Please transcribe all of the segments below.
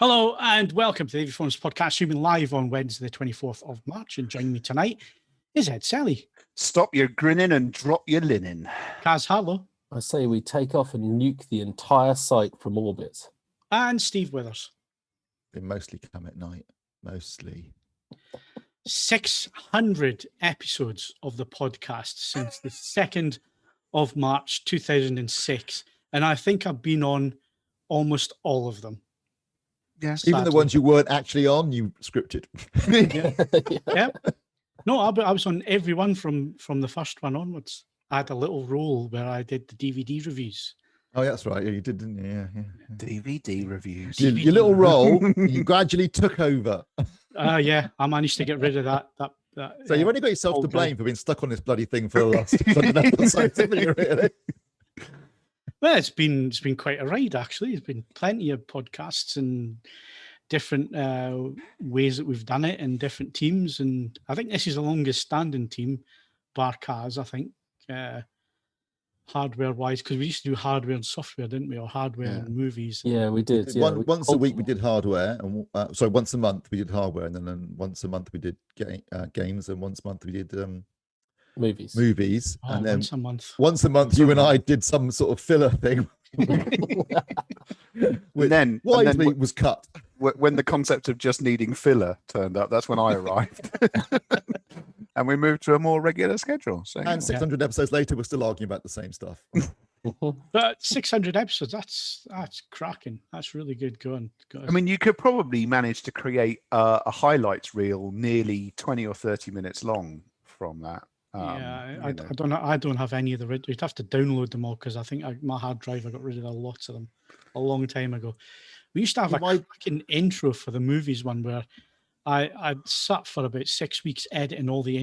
Hello and welcome to the AV Forums podcast, streaming live on Wednesday, the 24th of March. And joining me tonight is Ed Selley. Stop your grinning and drop your linen. Kaz Harlow. I say we take off and nuke the entire site from orbit. And Steve Withers. They mostly come at night. Mostly. 600 episodes of the podcast since the 2nd of March 2006. And I think I've been on almost all of them. Yes, even the ones you weren't actually on, you scripted. Yeah. No, I was on every one from the first one onwards. I had a little role where I did the DVD reviews. Oh, yeah, that's right. Yeah, you did, didn't you? Yeah. DVD reviews. Your little role, you gradually took over. Yeah, I managed to get rid of that. So you've only got yourself to blame for being stuck on this bloody thing for the last 600 episodes, haven't you, really? Well, it's been quite a ride, actually. There's been plenty of podcasts and different ways that we've done it and different teams. And I think this is the longest standing team, bar Kaz, I think, hardware-wise, because we used to do hardware and software, didn't we? Or hardware and movies. Yeah, we did. Yeah, once a week we did hardware, and once a month we did hardware, and then once a month we did games, and once a month we did movies. Oh, and then once a month you and I did some sort of filler thing. Which then was cut. When the concept of just needing filler turned up, that's when I arrived. And we moved to a more regular schedule. So, and 600 episodes later, we're still arguing about the same stuff. But 600 episodes, that's cracking. That's really good going. I mean, you could probably manage to create a highlights reel nearly 20 or 30 minutes long from that. I don't have any of the. You'd have to download them all because I think my hard drive, I got rid of lots of them a long time ago. We used to have a cracking intro for the movies one where I sat for about 6 weeks editing all the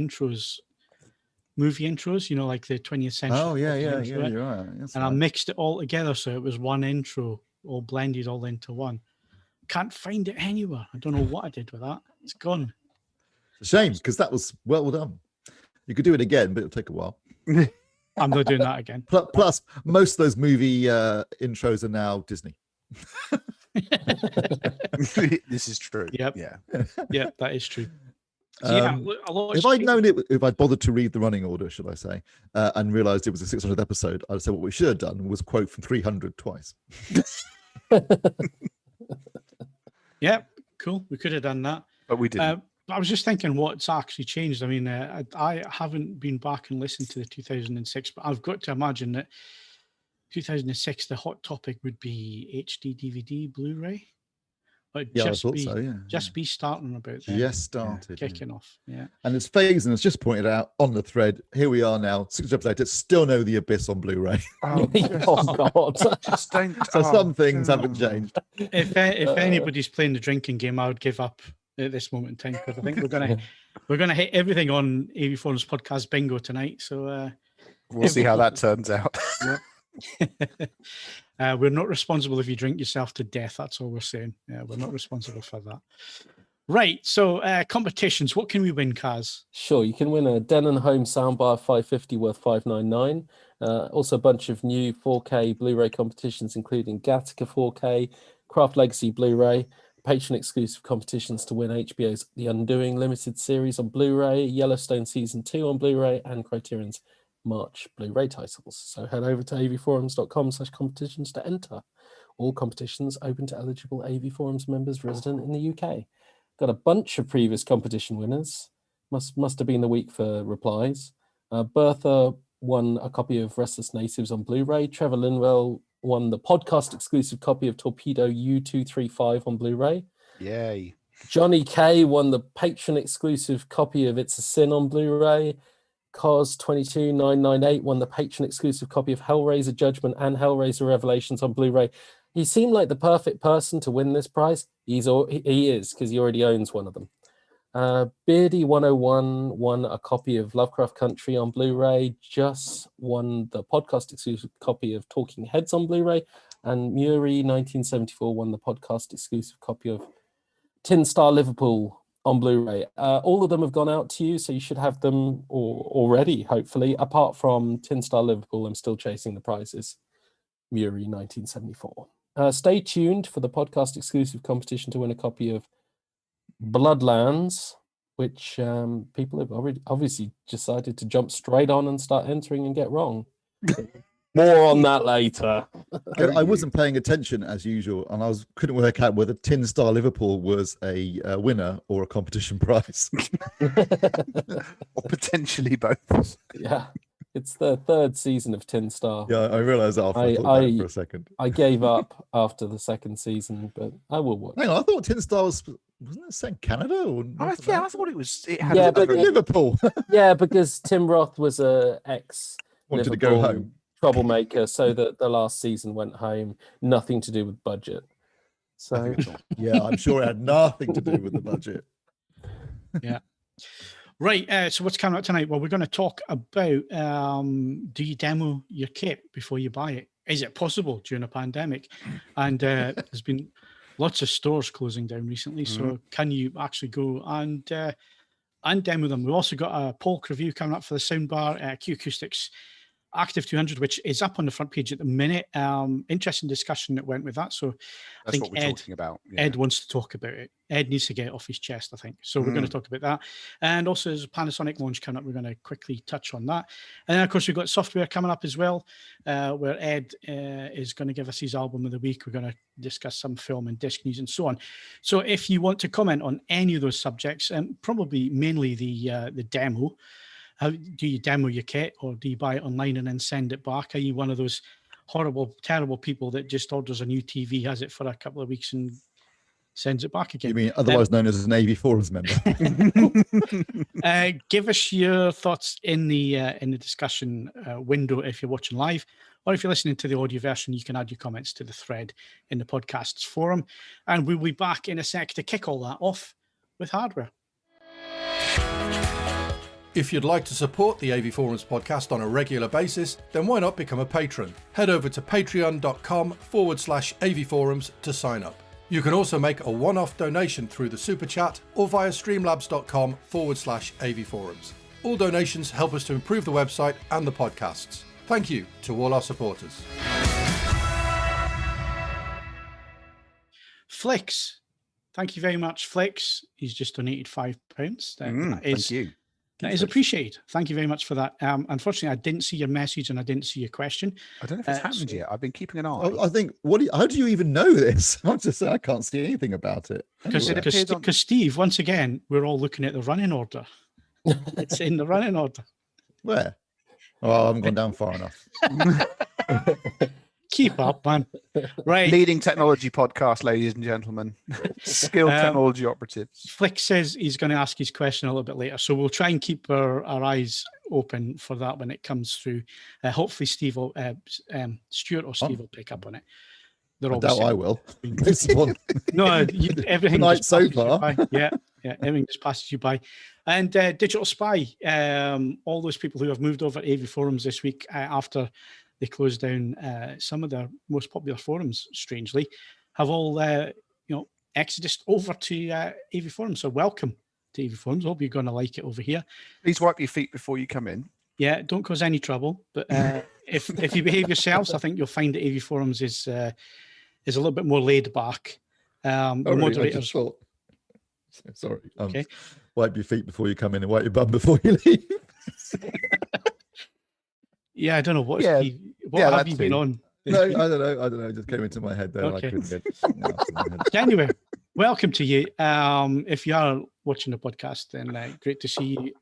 movie intros, you know, like the 20th century. Oh, yeah, you're right. I mixed it all together so it was one intro, all blended all into one. Can't find it anywhere. I don't know what I did with that. It's gone. It's a shame because that was well done. You could do it again, but it'll take a while. I'm not doing that again. Plus, most of those movie intros are now Disney. This is true. Yep. Yeah. Yeah, that is true. So, if I'd known it, if I'd bothered to read the running order, should I say, and realised it was a 600th episode, I'd say what we should have done was quote from 300 twice. Yeah, cool. We could have done that. But we didn't. I was just thinking what's actually changed. I mean, I haven't been back and listened to the 2006, but I've got to imagine that 2006, the hot topic would be HD, DVD, Blu-ray. Just be starting about that. Just started. Kicking off, yeah. And as Faison has just pointed out on the thread, here we are now, 6 episodes later, still know The Abyss on Blu-ray. Oh God. Just don't. So some things haven't changed. If anybody's playing the drinking game, I would give up at this moment in time because I think we're gonna hit everything on AV Forums podcast bingo tonight. So we'll see how that turns out. We're not responsible if you drink yourself to death. That's all we're saying. Yeah, we're not responsible for that. Right. So competitions. What can we win, Kaz? Sure, you can win a Denon Home Soundbar 550 worth $599. Also a bunch of new 4K Blu-ray competitions, including Gattaca 4K, Craft Legacy Blu-ray, patron exclusive competitions to win HBO's The Undoing limited series on Blu-ray, Yellowstone season 2 on Blu-ray, and Criterion's March Blu-ray titles. So head over to avforums.com/competitions to enter. All competitions open to eligible AV Forums members resident in the UK. Got a bunch of previous competition winners. Must have been the week for replies. Bertha won a copy of Restless Natives on Blu-ray. Trevor Linwell won the podcast exclusive copy of Torpedo U235 on Blu-ray. Yay. Johnny K won the patron exclusive copy of It's a Sin on Blu-ray. Cos22998 won the patron exclusive copy of Hellraiser Judgment and Hellraiser Revelations on Blu-ray. He seemed like the perfect person to win this prize. He is, because he already owns one of them. Beardy101 won a copy of Lovecraft Country on Blu-ray. Just won the podcast exclusive copy of Talking Heads on Blu-ray. And Muri1974 won the podcast exclusive copy of Tin Star Liverpool on Blu-ray. All of them have gone out to you, so you should have them already, hopefully. Apart from Tin Star Liverpool, I'm still chasing the prizes. Muri 1974. Stay tuned for the podcast exclusive competition to win a copy of Bloodlands, which people have already obviously decided to jump straight on and start entering and get wrong. More on that later. I wasn't paying attention as usual, and couldn't work out whether Tin Star Liverpool was a winner or a competition prize. Or potentially both. Yeah, it's the third season of Tin Star. Yeah, I realised that after I thought about it for a second. I gave up after the second season, but I will watch. Hang on, I thought Tin Star wasn't it set in Canada? Or I thought it was. It had Yeah, but Liverpool. yeah, because Tim Roth was a ex Wanted to go home. troublemaker, so that the last season went home. Nothing to do with budget. So yeah, I'm sure it had nothing to do with the budget. Yeah. Right. So what's coming up tonight? Well, we're going to talk about do you demo your kit before you buy it? Is it possible during a pandemic? And there's been lots of stores closing down recently. So can you actually go and demo them? We've also got a Polk review coming up for the soundbar, Q Acoustics Active 200, which is up on the front page at the minute. Interesting discussion that went with that. So that's what we're talking about. Yeah. Ed wants to talk about it. Ed needs to get it off his chest, I think. So we're going to talk about that. And also there's a Panasonic launch coming up. We're going to quickly touch on that. And then, of course, we've got software coming up as well, where Ed is going to give us his album of the week. We're going to discuss some film and disc news and so on. So if you want to comment on any of those subjects, and probably mainly the demo, how do you demo your kit, or do you buy it online and then send it back? Are you one of those horrible, terrible people that just orders a new TV, has it for a couple of weeks and sends it back again? You mean otherwise known as an AV Forums member? Give us your thoughts in the discussion window if you're watching live, or if you're listening to the audio version, you can add your comments to the thread in the podcast's forum. And we'll be back in a sec to kick all that off with hardware. If you'd like to support the AV Forums podcast on a regular basis, then why not become a patron? Head over to patreon.com/AV Forums to sign up. You can also make a one-off donation through the Super Chat or via streamlabs.com/AV Forums. All donations help us to improve the website and the podcasts. Thank you to all our supporters. Flicks, thank you very much, Flicks. He's just donated £5. Thank you. That is appreciated. Thank you very much for that. Unfortunately, I didn't see your message and I didn't see your question. I don't know if it's happened yet. I've been keeping an eye. I think, how do you even know this? I'm just saying, I can't see anything about it. Because Steve, once again, we're all looking at the running order. It's in the running order. Where? Oh, I haven't gone down far enough. Keep up, man. Right. Leading technology podcast, ladies and gentlemen. Skilled technology operatives. Flick says he's going to ask his question a little bit later, so we'll try and keep our eyes open for that when it comes through. Hopefully Steve will, Stuart or Steve will pick up on it. I doubt I will. This one. No, everything just so far. Yeah, everything just passes you by. And Digital Spy, all those people who have moved over to AV Forums this week after they closed down some of their most popular forums, strangely, have all exodus over to AV Forums. So welcome to AV Forums. Hope you're going to like it over here. Please wipe your feet before you come in. Yeah, don't cause any trouble. But if you behave yourselves, I think you'll find that AV Forums is a little bit more laid back. The moderators. Sorry. Okay. Wipe your feet before you come in and wipe your bum before you leave. Yeah, I don't know what. Yeah. What have you been on? No, I don't know. It just came into my head there. Okay. I couldn't get Anyway, welcome to you. If you are watching the podcast, then great to see you.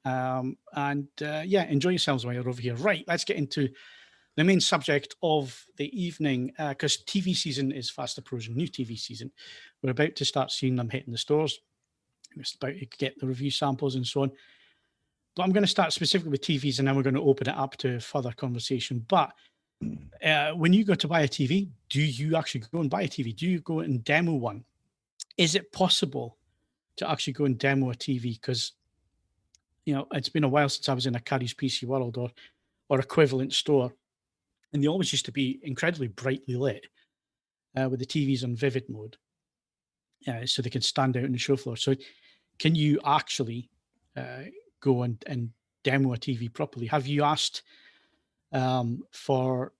Enjoy yourselves while you're over here. Right, let's get into the main subject of the evening, because TV season is fast approaching. New TV season. We're about to start seeing them hitting the stores. We're about to get the review samples and so on. But I'm going to start specifically with TVs, and then we're going to open it up to further conversation. But when you go to buy a TV, do you actually go and buy a TV? Do you go and demo one? Is it possible to actually go and demo a TV? Because, it's been a while since I was in a Carrie's PC World or equivalent store, and they always used to be incredibly brightly lit with the TVs on vivid mode, so they can stand out on the show floor. So can you actually go and demo a TV properly? Have you asked for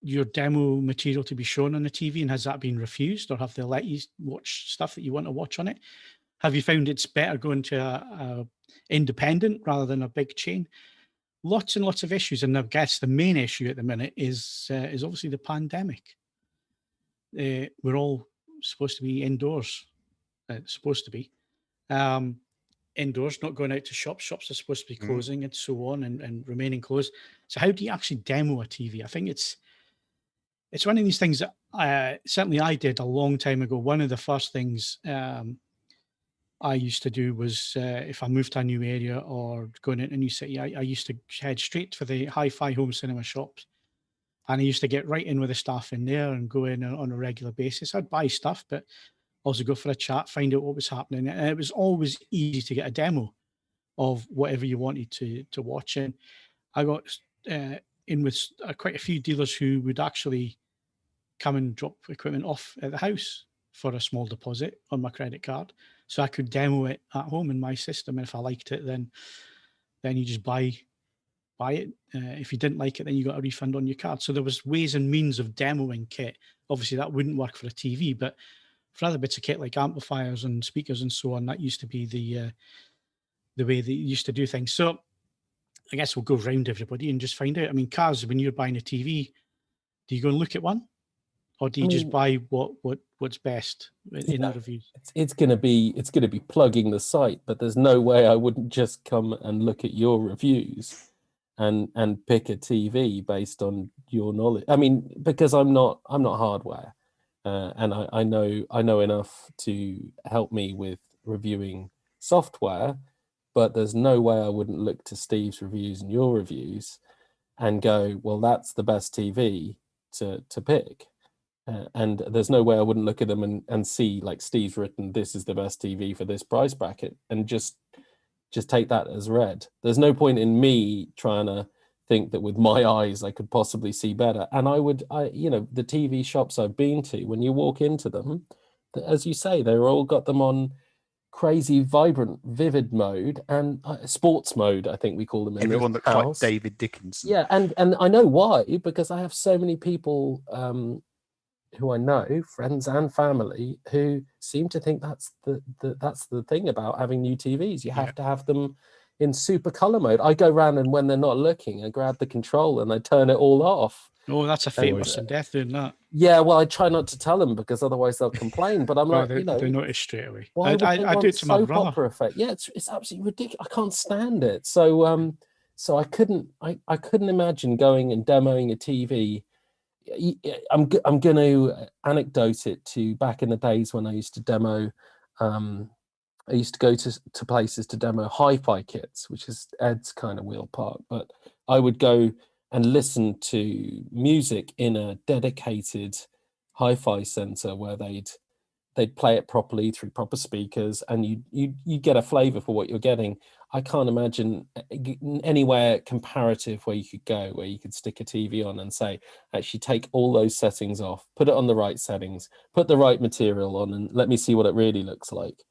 your demo material to be shown on the TV, and has that been refused, or have they let you watch stuff that you want to watch on it? Have you found it's better going to a independent rather than a big chain? Lots and lots of issues, and I guess the main issue at the minute is obviously the pandemic. We're all supposed to be indoors. Supposed to be indoors, not going out to shops. Shops are supposed to be closing and so on, and remaining closed. So how do you actually demo a TV? I think it's one of these things that certainly I did a long time ago. One of the first things I used to do was if I moved to a new area or going into a new city, I used to head straight for the hi-fi home cinema shops, and I used to get right in with the staff in there and go in on a regular basis. I'd buy stuff, but also go for a chat, find out what was happening, and it was always easy to get a demo of whatever you wanted to watch. And I got in with quite a few dealers who would actually come and drop equipment off at the house for a small deposit on my credit card, so I could demo it at home in my system. And if I liked it, then you just buy it. If you didn't like it, then you got a refund on your card. So there was ways and means of demoing kit. Obviously, that wouldn't work for a TV, but for other bits of kit like amplifiers and speakers and so on, that used to be the way they used to do things. So I guess we'll go round everybody and just find out. I mean, Kaz, when you're buying a TV, do you go and look at one, or do you just buy what's best in the reviews? It's gonna be plugging the site, but there's no way I wouldn't just come and look at your reviews and pick a TV based on your knowledge. I mean, because I'm not hardware, and I know enough to help me with reviewing software, but there's no way I wouldn't look to Steve's reviews and your reviews and go, well, that's the best TV to pick. And there's no way I wouldn't look at them and see, like, Steve's written, this is the best TV for this price bracket, and just take that as read. There's no point in me trying to think that with my eyes I could possibly see better. And the TV shops I've been to, when you walk into them, as you say, they're all got them on crazy, vibrant, vivid mode and sports mode, I think we call them. Everyone looks like David Dickinson. Yeah, and I know why, because I have so many people who I know, friends and family, who seem to think that's the thing about having new TVs. You have to have them in super color mode. I go around, and when they're not looking, I grab the control and I turn it all off. Oh, that's a fate worse than death, doing that. Yeah, well, I try not to tell them because otherwise they'll complain. But I'm like, they notice straight away. Why I do it to my brother. Opera effect. Yeah, it's absolutely ridiculous. I can't stand it. So so I couldn't imagine going and demoing a TV. I'm going to anecdote it to back in the days when I used to demo. I used to go to places to demo hi-fi kits, which is Ed's kind of wheel park. But I would go and listen to music in a dedicated hi-fi center where they'd play it properly through proper speakers, and you get a flavor for what you're getting. I can't imagine anywhere comparative where you could go, where you could stick a TV on and say, actually take all those settings off, put it on the right settings, put the right material on, and let me see what it really looks like.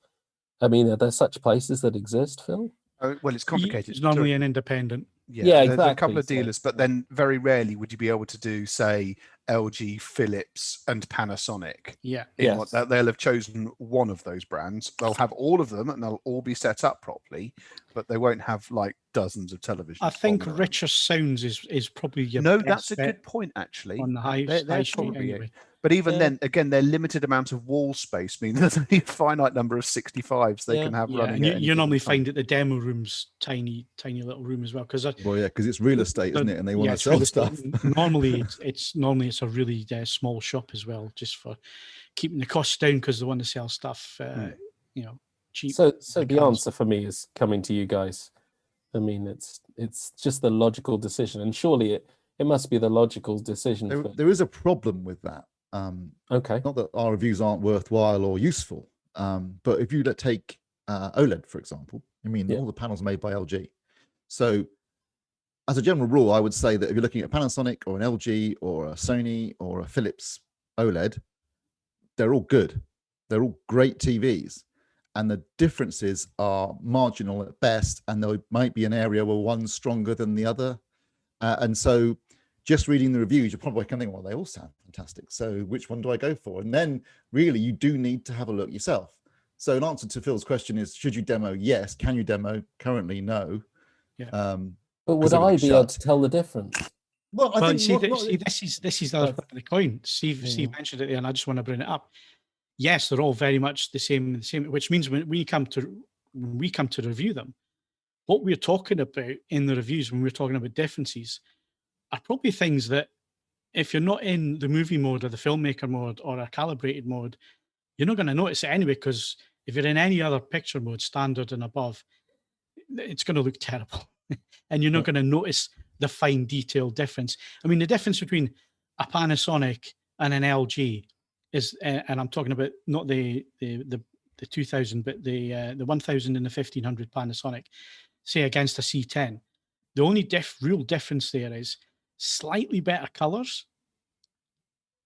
I mean, are there such places that exist, Phil? Well, it's complicated. It's normally an independent. Yeah, exactly. There's a couple of dealers, but then very rarely would you be able to do, say, LG, Philips, and Panasonic. Yeah. Yes. They'll have chosen one of those brands. They'll have all of them, and they'll all be set up properly, but they won't have like dozens of televisions. I think Richer Sounds is probably your no. best That's a bet good point, actually. on the high street probably anyway. But even then, again, their limited amount of wall space means there's only a finite number of 65s they can have running. And you normally find that the demo room's tiny little room as well. Because it's real estate, isn't it? And they want to sell stuff. Normally, it's a really small shop as well, just for keeping the costs down, because they want to sell stuff, cheap. So the answer for me is coming to you guys. I mean, it's just the logical decision, and surely it must be the logical decision. There is a problem with that. Okay. Not that our reviews aren't worthwhile or useful, but if you take OLED, for example, all the panels are made by LG. So as a general rule, I would say that if you're looking at a Panasonic or an LG or a Sony or a Philips OLED, they're all good. They're all great TVs. And the differences are marginal at best, and there might be an area where one's stronger than the other. And so just reading the reviews, you're probably kind of thinking, well, they all sound fantastic. So which one do I go for? And then really you do need to have a look yourself. So in answer to Phil's question is, should you demo? Yes. Can you demo? Currently, no. Yeah. But would I be able to tell the difference? Well, I think this is the other part of the coin. Steve mentioned it there, and I just want to bring it up. Yes, they're all very much the same, which means when we come to review them, what we're talking about in the reviews when we're talking about differences are probably things that if you're not in the movie mode or the filmmaker mode or a calibrated mode, you're not going to notice it anyway, because if you're in any other picture mode, standard and above, it's going to look terrible. And you're not going to notice the fine detail difference. I mean, the difference between a Panasonic and an LG is, and I'm talking about not the 2000, but the 1000 and the 1500 Panasonic, say against a C10. The only real difference there is slightly better colors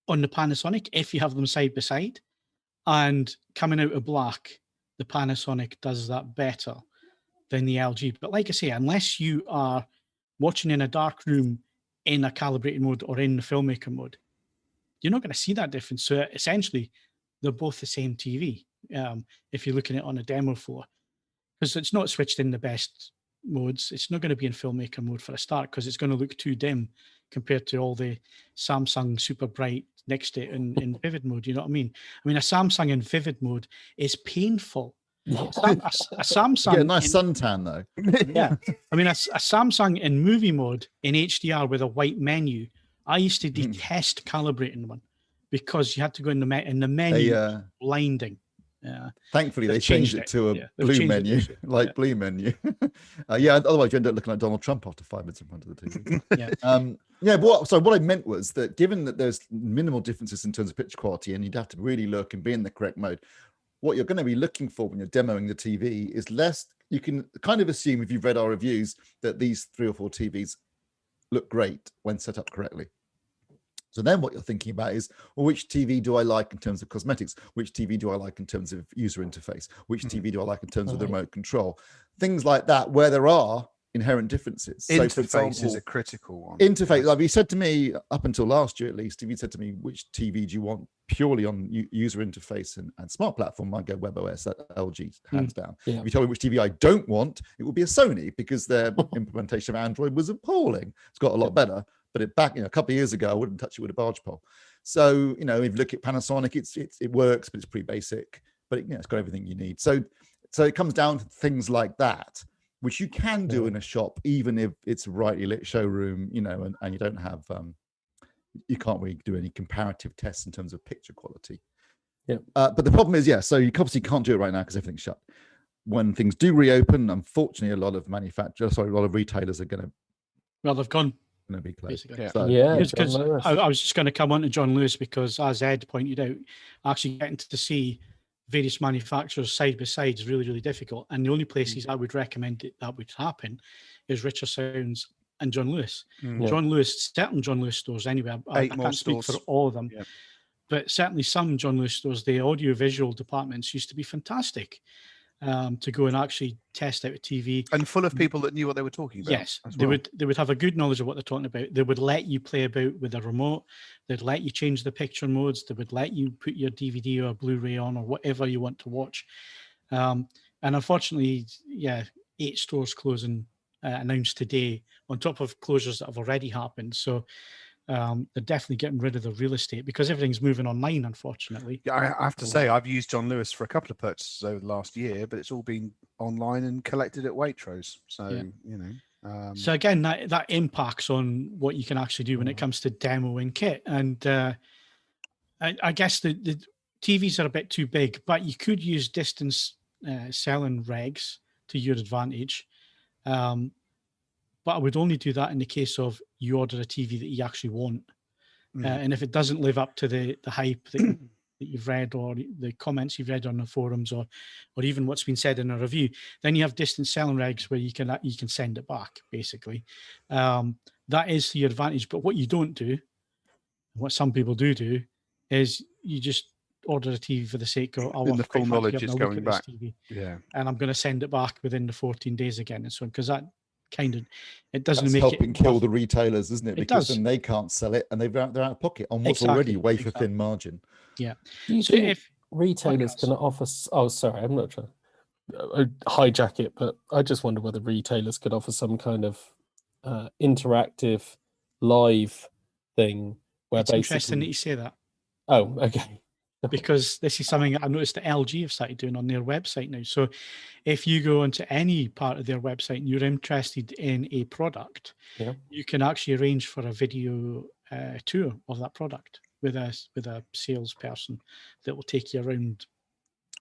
on the Panasonic if you have them side by side, and coming out of black, the Panasonic does that better than the LG. But like I say, unless you are watching in a dark room in a calibrated mode or in the filmmaker mode, you're not going to see that difference. So essentially, they're both the same TV if you're looking at it on a demo floor, because it's not switched in the best modes. It's not going to be in filmmaker mode for a start, because it's going to look too dim compared to all the Samsung super bright next to it in vivid mode. You know what I mean? I mean, a Samsung in vivid mode is painful. A Samsung, yeah, nice suntan though. Yeah, I mean, a Samsung in movie mode in HDR with a white menu. I used to detest calibrating one because you had to go in the menu. Blinding. Yeah. Thankfully, they changed it to a blue menu, blue menu. Otherwise you end up looking like Donald Trump after 5 minutes in front of the TV. But what I meant was that given that there's minimal differences in terms of picture quality, and you'd have to really look and be in the correct mode, what you're going to be looking for when you're demoing the TV is less. You can kind of assume, if you've read our reviews, that these 3 or 4 TVs look great when set up correctly. So then what you're thinking about is, well, which TV do I like in terms of cosmetics? Which TV do I like in terms of user interface? Which TV do I like in terms of the remote control? Things like that, where there are inherent differences. Interface, so, for example, is a critical one. Interface, like you said to me, up until last year at least, if you said to me, which TV do you want purely on user interface and smart platform, I'd go WebOS, LG, hands down. If you told me which TV I don't want, it would be a Sony, because their implementation of Android was appalling. It's got a lot better. But a couple of years ago, I wouldn't touch it with a barge pole. So, if you look at Panasonic, it works, but it's pretty basic. But it's got everything you need. So it comes down to things like that, which you can do in a shop, even if it's a brightly lit showroom, and you don't have, you can't really do any comparative tests in terms of picture quality. Yeah. But the problem is, so you obviously can't do it right now because everything's shut. When things do reopen, unfortunately, a lot of retailers are going to. Well, they've gone. Going to be close. Because I was just going to come on to John Lewis, because as Ed pointed out, actually getting to see various manufacturers side by side is really, really difficult. And the only places I would recommend that would happen is Richer Sounds and John Lewis. John Lewis, certain John Lewis stores anyway. I can't speak for all of them, but certainly some John Lewis stores, the audio-visual departments used to be fantastic. To go and actually test out a TV, and full of people that knew what they were talking about. Yes, they would have a good knowledge of what they're talking about. They would let you play about with a remote. They'd let you change the picture modes. They would let you put your DVD or Blu-ray on or whatever you want to watch. And unfortunately, 8 stores closing announced today, on top of closures that have already happened. So they're definitely getting rid of the real estate because everything's moving online, unfortunately. Yeah, I have to say, I've used John Lewis for a couple of purchases over the last year, but it's all been online and collected at Waitrose. So, so again, that impacts on what you can actually do when it comes to demoing kit. And I guess the TVs are a bit too big, but you could use distance selling regs to your advantage. But I would only do that in the case of you order a TV that you actually want. And if it doesn't live up to the hype that you've read or the comments you've read on the forums or even what's been said in a review, then you have distance selling regs where you can send it back, basically. That is to your advantage. But what you don't do, what some people do, is you just order a TV for the sake of, the full knowledge is going back. TV, and I'm going to send it back within the 14 days again and so on, because that it doesn't That's make helping it kill the retailers, isn't it? Because does. then they can't sell it, and they're out of pocket on what's already wafer thin margin. Yeah. Do you So think if retailers can offer? Oh, sorry, I'm not trying to hijack it, but I just wonder whether retailers could offer some kind of interactive live thing where it's basically. interesting that you say that. Oh, okay. Because this is something I noticed that LG have started doing on their website now. So if you go onto any part of their website and you're interested in a product, you can actually arrange for a video tour of that product with a salesperson that will take you around,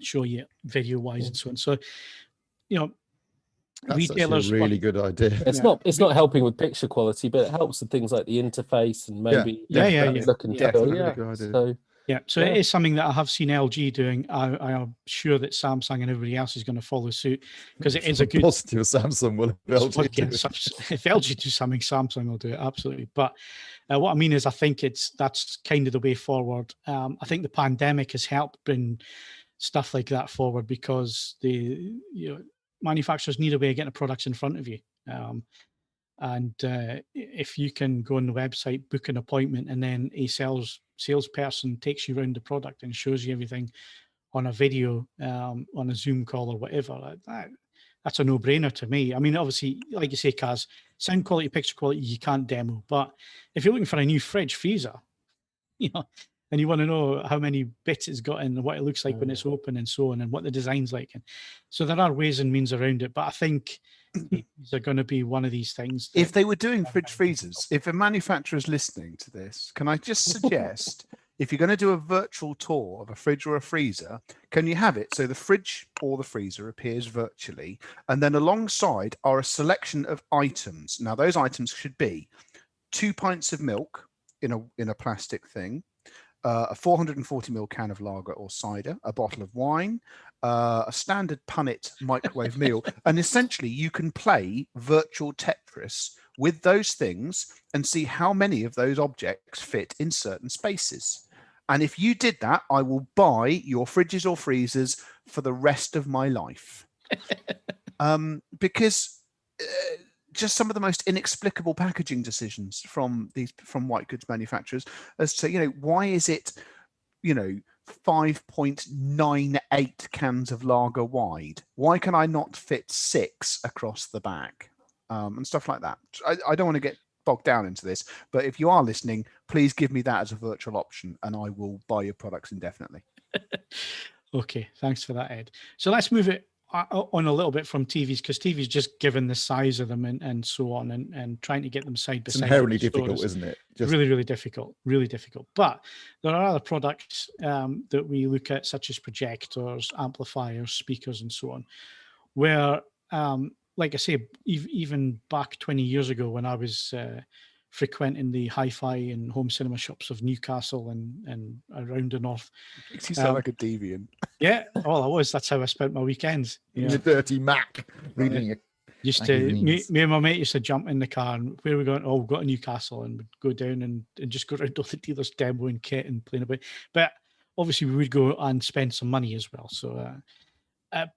show you video wise and so on. So, That's retailers actually a really good idea. It's not helping with picture quality, but it helps with things like the interface and maybe look and feel. So it is something that I have seen LG doing. I am sure that Samsung and everybody else is going to follow suit because it is a good positive. Samsung will if LG do something, Samsung will do it absolutely. But what I mean is, I think that's kind of the way forward. I think the pandemic has helped bring stuff like that forward because the manufacturers need a way of getting the products in front of you. And if you can go on the website, book an appointment, and then a salesperson takes you around the product and shows you everything on a video, on a Zoom call or whatever, that's a no-brainer to me. I mean, obviously, like you say, Kaz, sound quality, picture quality, you can't demo. But if you're looking for a new fridge freezer, and you want to know how many bits it's got and what it looks like when it's open and so on, and what the design's like. And so there are ways and means around it. But I think these are going to be one of these things. If they were doing fridge freezers, if a manufacturer is listening to this, can I just suggest, if you're going to do a virtual tour of a fridge or a freezer, can you have it so the fridge or the freezer appears virtually, and then alongside are a selection of items. Now, those items should be 2 pints of milk in a plastic thing, a 440ml can of lager or cider, a bottle of wine, a standard punnet microwave meal, and essentially you can play virtual Tetris with those things and see how many of those objects fit in certain spaces. And if you did that, I will buy your fridges or freezers for the rest of my life. Because just some of the most inexplicable packaging decisions from white goods manufacturers as to, why is it, 5.98 cans of lager wide? Why can I not fit 6 across the back? And stuff like that. I don't want to get bogged down into this, but if you are listening, please give me that as a virtual option and I will buy your products indefinitely. Okay, thanks for that, Ed. So let's move it on a little bit from TVs, because TVs, just given the size of them and so on, and trying to get them side by side. It's inherently difficult, isn't it? Really, really difficult. But there are other products that we look at, such as projectors, amplifiers, speakers, and so on, where, like I say, even back 20 years ago when I was frequenting the hi-fi and home cinema shops of Newcastle and around the north. Makes you sound like a deviant. Yeah, well, I was. That's how I spent my weekends. In a dirty Mac, reading it. Me and my mate used to jump in the car and where are we going? Oh, we've got to Newcastle, and we'd go down and just go around all the dealers demoing kit and playing about. But obviously we would go and spend some money as well. So,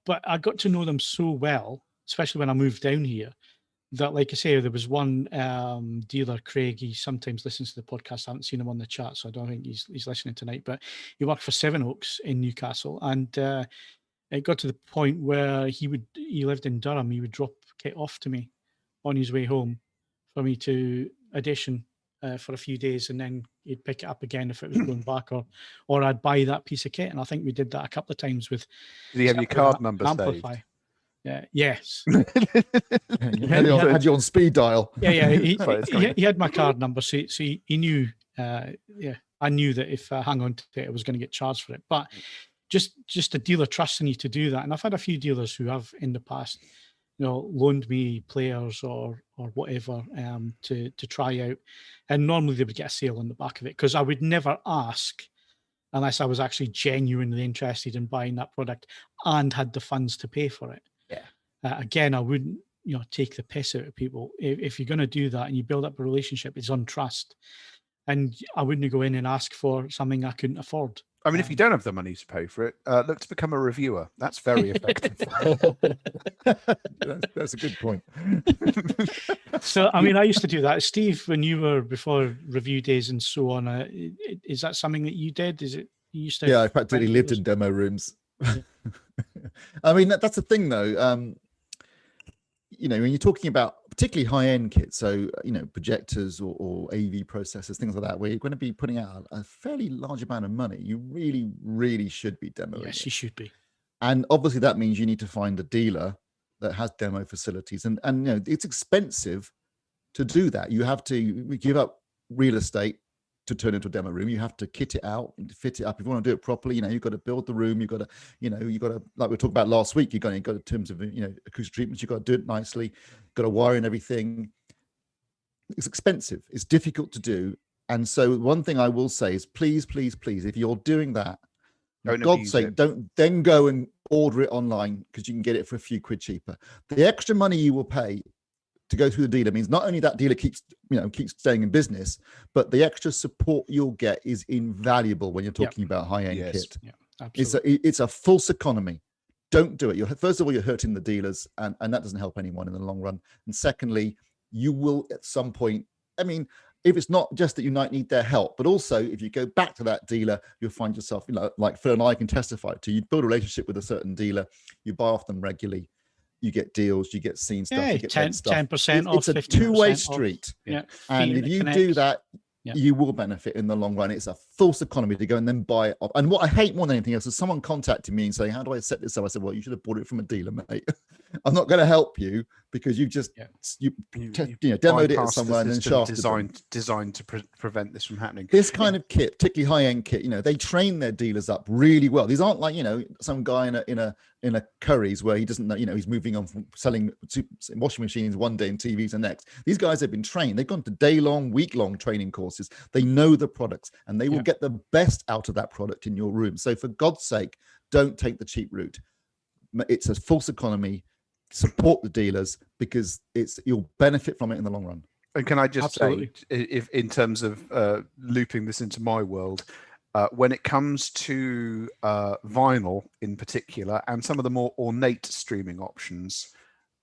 but I got to know them so well, especially when I moved down here, that, like I say, there was one dealer, Craig. He sometimes listens to the podcast. I haven't seen him on the chat, so I don't think he's listening tonight. But he worked for Seven Oaks in Newcastle, and it got to the point where he lived in Durham. He would drop kit off to me on his way home for me to audition for a few days, and then he'd pick it up again if it was going back, or I'd buy that piece of kit. And I think we did that a couple of times with. Did he have your card number Amplify. saved? Yeah. Yes. He had you on speed dial. Yeah. He had my card number, so he knew. I knew that if I hang on to it, I was going to get charged for it. But just a dealer trusting you to do that, and I've had a few dealers who have in the past, loaned me players or whatever to try out, and normally they would get a sale on the back of it, because I would never ask unless I was actually genuinely interested in buying that product and had the funds to pay for it. Again, I wouldn't, take the piss out of people. If you're going to do that and you build up a relationship, it's on trust. And I wouldn't go in and ask for something I couldn't afford. I mean, if you don't have the money to pay for it, look to become a reviewer. That's very effective. That's a good point. So, I mean, I used to do that. Steve, when you were before review days and so on, is that something that you did? Is it you used to? Yeah, I practically lived in demo rooms. Yeah. I mean, that's the thing, though. You know, when you're talking about particularly high-end kits, so, you know, projectors or AV processors, things like that, where you're going to be putting out a fairly large amount of money, you really, really should be demoing. Yes, you should be. And obviously that means you need to find a dealer that has demo facilities. And you know, it's expensive to do that. You have to give up real estate to turn into a demo room. You have to kit it out and fit it up. If you want to do it properly, you know, you've got to build the room. You've got to, you know, you've got to, like we were talking about last week, you've got in terms of, you know, acoustic treatments, you've got to do it nicely. You've got to wire in everything. It's expensive. It's difficult to do. And so one thing I will say is please, please, please, if you're doing that, for God's sake, don't then go and order it online because you can get it for a few quid cheaper. The extra money you will pay to go through the dealer means not only that dealer keeps staying in business, but the extra support you'll get is invaluable when you're talking about high-end kit. Yeah, absolutely. It's a false economy. Don't do it. First of all, you're hurting the dealers, and that doesn't help anyone in the long run. And secondly, you will at some point, I mean, if it's not just that you might need their help, but also if you go back to that dealer, you'll find yourself, you know, like Phil and I can testify to, you build a relationship with a certain dealer, you buy off them regularly, you get deals, you get seen stuff, you get 10% off. It's a two-way street. Yeah. And if you do that, you will benefit in the long run. It's a false economy to go and then buy it off. And what I hate more than anything else is someone contacting me and saying, how do I set this up? I said, well, you should have bought it from a dealer, mate. I'm not going to help you because you've just demoed it at somewhere and then shafted designed to prevent this from happening. This kind of kit, particularly high-end kit, you know, they train their dealers up really well. These aren't like, you know, some guy in a Curry's where he doesn't know, you know, he's moving on from selling washing machines one day and TVs the next. These guys have been trained. They've gone to day-long, week-long training courses. They know the products and they will get the best out of that product in your room. So for God's sake, don't take the cheap route. It's a false economy. Support the dealers because you'll benefit from it in the long run. And can I just say, if in terms of looping this into my world, when it comes to vinyl in particular and some of the more ornate streaming options,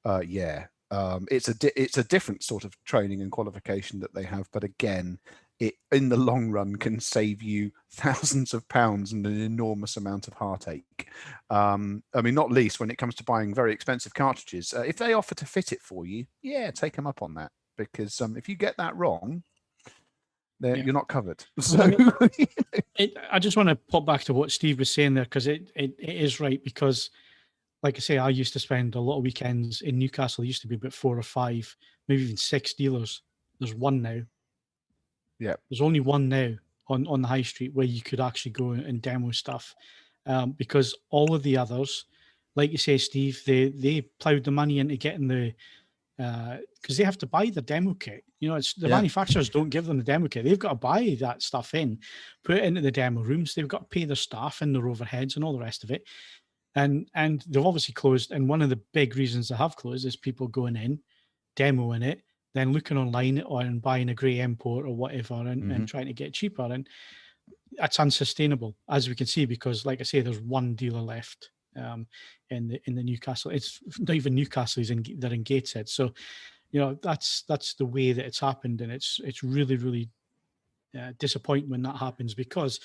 it's a different sort of training and qualification that they have. But again, it in the long run can save you thousands of pounds and an enormous amount of heartache. I mean, not least when it comes to buying very expensive cartridges. If they offer to fit it for you, take them up on that, because if you get that wrong, you're not covered. So I just want to pop back to what Steve was saying there, because it is right, because like I say, I used to spend a lot of weekends in Newcastle. There used to be about 4 or 5, maybe even 6 dealers. There's one now. Yeah, there's only one now on the high street where you could actually go and demo stuff, because all of the others, like you say, Steve, they ploughed the money into getting the because they have to buy the demo kit. You know, it's the manufacturers don't give them the demo kit. They've got to buy that stuff in, put it into the demo rooms. They've got to pay their staff and their overheads and all the rest of it. And they've obviously closed. And one of the big reasons they have closed is people going in, demoing it, then looking online and buying a grey import or whatever and trying to get cheaper. And that's unsustainable, as we can see, because like I say, there's one dealer left in the Newcastle. It's not even Newcastle, they're in Gateshead. So, you know, that's the way that it's happened. And it's really, really disappointing when that happens, because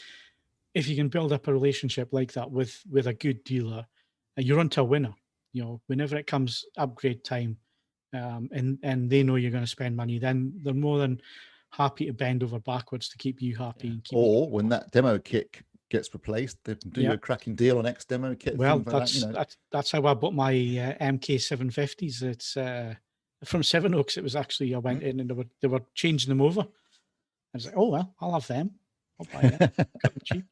if you can build up a relationship like that with a good dealer, you're onto a winner. You know, whenever it comes upgrade time, and they know you're going to spend money, then they're more than happy to bend over backwards to keep you happy. And keep when that demo kit gets replaced, they can do you a cracking deal on X demo kit. Well, that's how I bought my MK 750s. It's from Sevenoaks. It was actually, I went in and they were changing them over. I was like, oh well, I'll have them. I'll buy them. Got them cheap.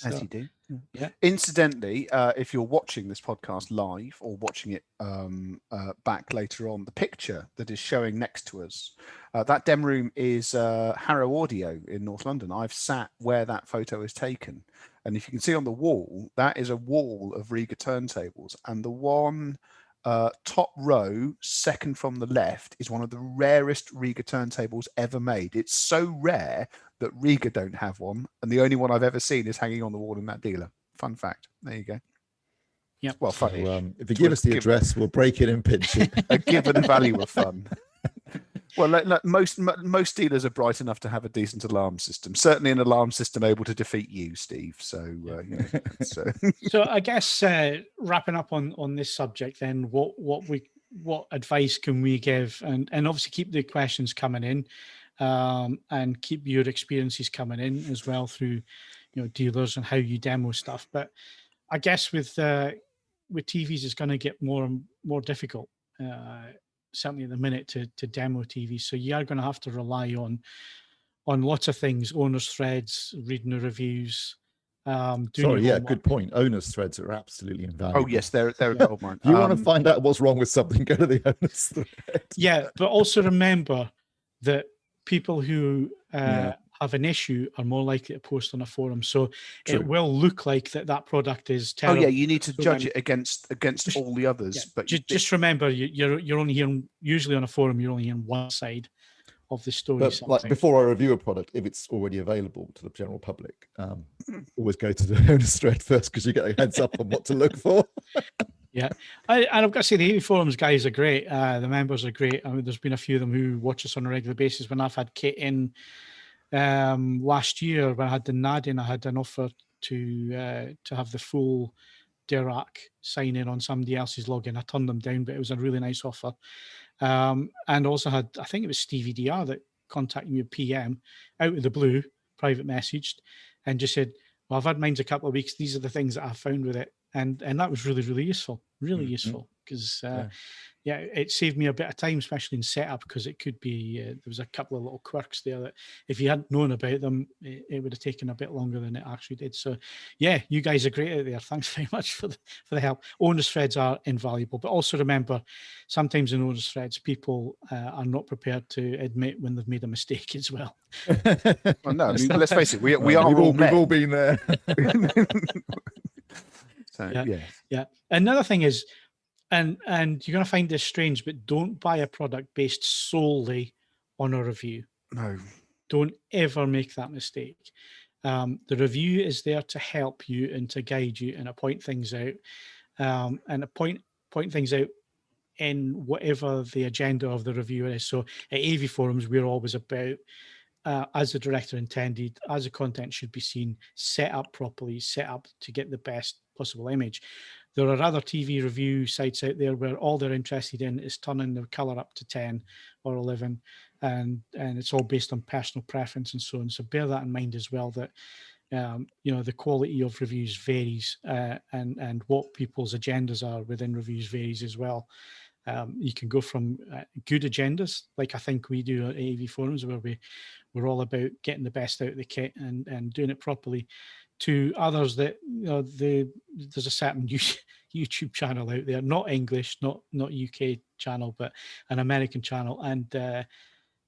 As you do. Yeah. Incidentally, if you're watching this podcast live or watching it back later on, the picture that is showing next to us, that demo room is Harrow Audio in North London. I've sat where that photo is taken. And if you can see on the wall, that is a wall of Riga turntables. And the one top row, second from the left, is one of the rarest Riga turntables ever made. It's so rare that Riga don't have one, and the only one I've ever seen is hanging on the wall in that dealer. Fun fact. There you go. Yeah. Well, funny. So, if you give us the address, we'll break it and pinch it. A given value of fun. Well, most dealers are bright enough to have a decent alarm system. Certainly, an alarm system able to defeat you, Steve. So, So I guess wrapping up on this subject, then, what advice can we give? And obviously keep the questions coming in, and keep your experiences coming in as well through, dealers and how you demo stuff. But I guess with TVs, it's going to get more and more difficult. Certainly at the minute to demo TVs. So you are going to have to rely on lots of things, owners threads, reading the reviews. Good point. Owners threads are absolutely invaluable. Oh yes, they're a gold mine. If you want to find out what's wrong with something, go to the owners thread. Yeah, but also remember that people who have an issue are more likely to post on a forum. So True. It will look like that product is terrible. Oh yeah, you need to judge it against all the others. Yeah, but just remember, you're only hearing, usually on a forum, you're only hearing one side of the story. But like before I review a product, if it's already available to the general public, always go to the owners thread first, because you get a heads up on what to look for. Yeah, and I've got to say, the AV forums guys are great. The members are great. I mean, there's been a few of them who watch us on a regular basis. When I've had Kit in last year, when I had the NAD in, I had an offer to have the full Dirac sign in on somebody else's login. I turned them down, but it was a really nice offer. And also had, I think it was Stevie DR that contacted me, PM, out of the blue, private messaged, and just said, well, I've had mine's a couple of weeks. These are the things that I found with it. And that was really, really useful, useful, because it saved me a bit of time, especially in setup, because it could be, there was a couple of little quirks there that if you hadn't known about them, it would have taken a bit longer than it actually did. So yeah, you guys are great out there. Thanks very much for the help. Owners threads are invaluable, but also remember, sometimes in owners threads, people are not prepared to admit when they've made a mistake as well. Well, no, I mean, let's face it, we are all men. We've all been there. So, yeah. Another thing is, and you're going to find this strange, but don't buy a product based solely on a review. No. Don't ever make that mistake. The review is there to help you and to guide you and to point things out, and to point things out in whatever the agenda of the reviewer is. So at AV Forums, we're always about, as the director intended, as the content should be seen, set up properly, set up to get the best possible image. There are other TV review sites out there where all they're interested in is turning the color up to 10 or 11, and it's all based on personal preference and so on. So bear that in mind as well, that the quality of reviews varies, and what people's agendas are within reviews varies as well. You can go from good agendas, like I think we do at AV Forums, where we're all about getting the best out of the kit and doing it properly, to others that, there's a certain YouTube channel out there, not English, not UK channel, but an American channel, and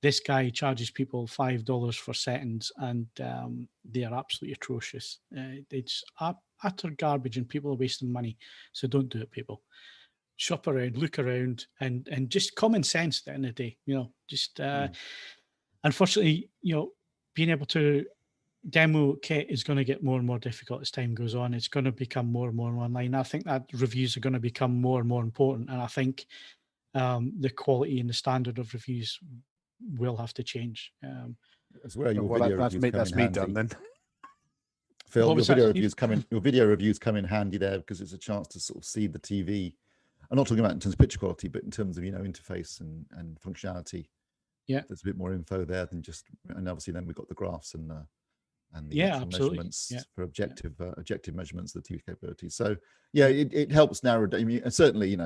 this guy charges people $5 for settings, and they are absolutely atrocious. It's utter garbage, and people are wasting money. So don't do it, people. Shop around, look around, and just common sense at the end of the day. Unfortunately, being able to demo kit is going to get more and more difficult as time goes on. It's going to become more and more online. I think that reviews are going to become more and more important, and I think the quality and the standard of reviews will have to change. That's where your that's me done then. Phil, your video reviews come in handy there, because it's a chance to sort of see the TV. I'm not talking about in terms of picture quality, but in terms of interface and functionality. Yeah, there's a bit more info there than just, and obviously then we've got the graphs and the measurements for objective measurements of the TV capabilities. So yeah, it helps narrow down. I mean, and certainly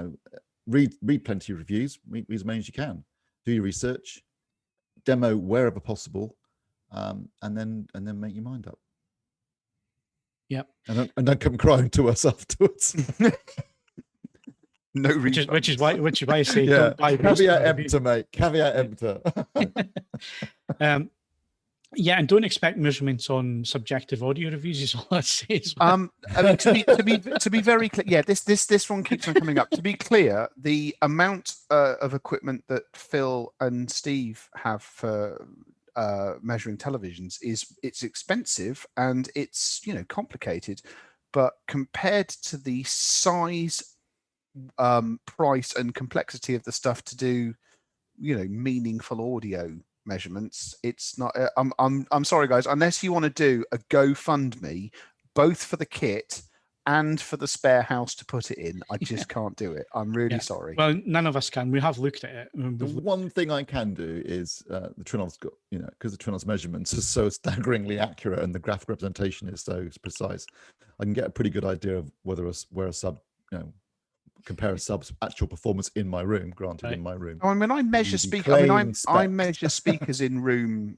read plenty of reviews, read as many as you can, do your research, demo wherever possible, and then make your mind up. Yep. And don't come crying to us afterwards. No, which is why I say don't buy caveat emptor, mate. Caveat emptor. Yeah, and don't expect measurements on subjective audio reviews. Is all I'd say. I mean, to be very clear, yeah, this one keeps on coming up. To be clear, the amount of equipment that Phil and Steve have for measuring televisions it's expensive and it's complicated, but compared to the size, price, and complexity of the stuff to do, meaningful audio measurements, it's not. I'm sorry, guys. Unless you want to do a GoFundMe, both for the kit and for the spare house to put it in, I just can't do it. I'm really sorry. Well, none of us can. We have looked at it. The one thing I can do is the Trinol's got, because the Trinol's measurements are so staggeringly accurate and the graphic representation is so precise, I can get a pretty good idea of where a sub, compare a sub's actual performance in my room, granted in my room. I mean, I measure speakers. I measure speakers in room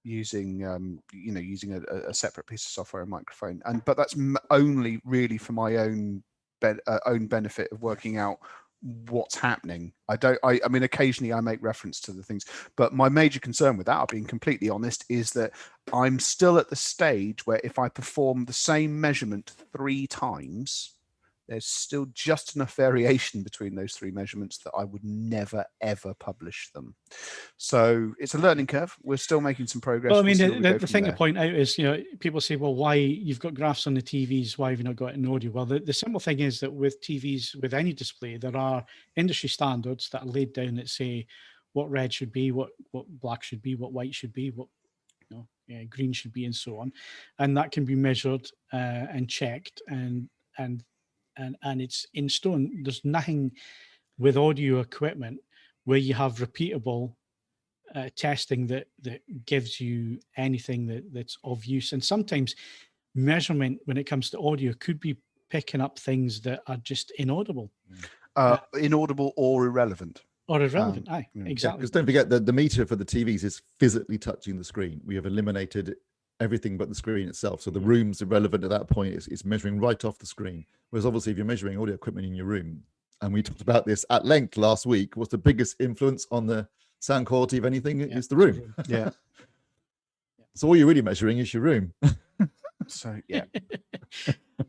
using using a separate piece of software and microphone, but that's only really for my own benefit of working out what's happening. I mean, occasionally I make reference to the things, but my major concern with that, being completely honest, is that I'm still at the stage where if I perform the same measurement 3 times, there's still just enough variation between those 3 measurements that I would never, ever publish them. So it's a learning curve. We're still making some progress. Well, I mean, the thing to point out is, people say, well, why you've got graphs on the TVs, why have you not got it in audio? Well, the simple thing is that with TVs, with any display, there are industry standards that are laid down that say what red should be, what black should be, what white should be, what green should be, and so on. And that can be measured and checked and it's in stone. There's nothing with audio equipment where you have repeatable testing that gives you anything that's of use. And sometimes measurement when it comes to audio could be picking up things that are just inaudible. Inaudible or irrelevant. Or irrelevant, exactly. Because don't forget that the meter for the TVs is physically touching the screen. We have eliminated everything but the screen itself. So the room's irrelevant at that point. It's measuring right off the screen. Whereas obviously if you're measuring audio equipment in your room, and we talked about this at length last week, what's the biggest influence on the sound quality of anything is the room. Yeah. So all you're really measuring is your room. So, yeah.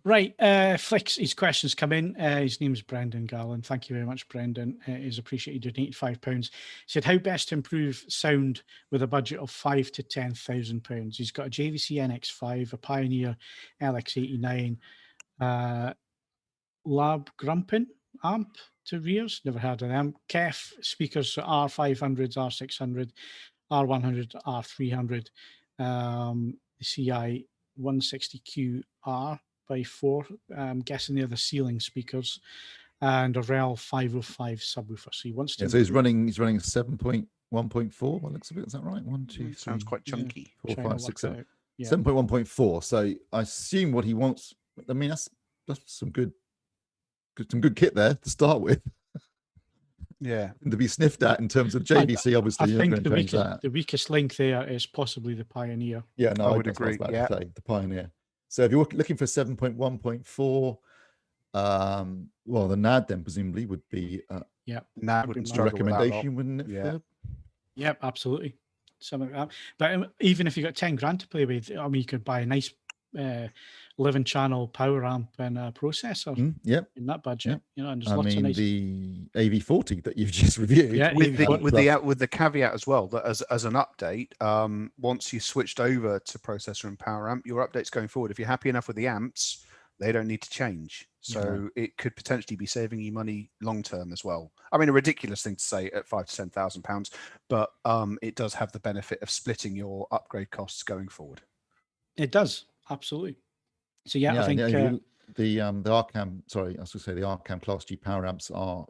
Right. Flicks, his questions come in. His name's Brendan Garland. Thank you very much, Brendan. It's appreciated. You donated £5. He said, how best to improve sound with a budget of £5,000 to £10,000? He's got a JVC NX5, a Pioneer LX89, Lab Grumpin amp to rears. Never heard of them. Kef speakers, so R500s, R600, R100, R300, the CI 160QR by 4. I'm guessing they're the ceiling speakers, and a REL 505 subwoofer. So he wants to. So he's running 7.1.4. What looks of it? Is that right? 1, 2, 3. Sounds quite chunky. 4, 5, 6, 7. 7.1.4. So I assume what he wants. I mean, that's some good kit there to start with. Yeah, to be sniffed at in terms of JVC, obviously. I think the weakest link there is possibly the Pioneer. Yeah, no, I would agree. Yeah, the Pioneer. So if you're looking for 7.1.4, well, the NAD then presumably would be NAD wouldn't a recommendation, wouldn't it? Yeah. Yep, absolutely. Something like that. But even if you got 10 grand to play with, I mean, you could buy a nice 11-channel power amp and a processor in that budget. And there's lots of nice. The AV40 that you've just reviewed. Yeah, with the caveat as well that as an update, once you switched over to processor and power amp, your updates going forward, if you're happy enough with the amps, they don't need to change. So it could potentially be saving you money long term as well. I mean, a ridiculous thing to say at £5,000 to £10,000, but it does have the benefit of splitting your upgrade costs going forward. It does. Absolutely. So I think the Arcam, sorry, I was going to say the Arcam Class G power amps are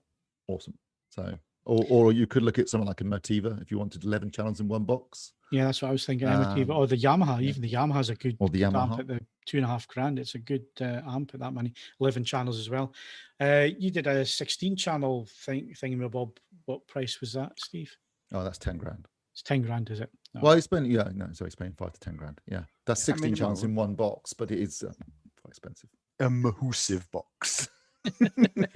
awesome. So, or you could look at something like a Motiva if you wanted 11 channels in one box. Yeah, that's what I was thinking. Motiva or the Yamaha. Even the Yamaha's a good amp at the $2,500. It's a good amp at that money. 11 channels as well. You did a 16-channel thingamabob. What price was that, Steve? Oh, that's 10 grand. It's 10 grand, is it? No. Well, he's paying he's paying 5 to 10 grand. Yeah, that's 16 channels in one box, but it is quite expensive. A massive box.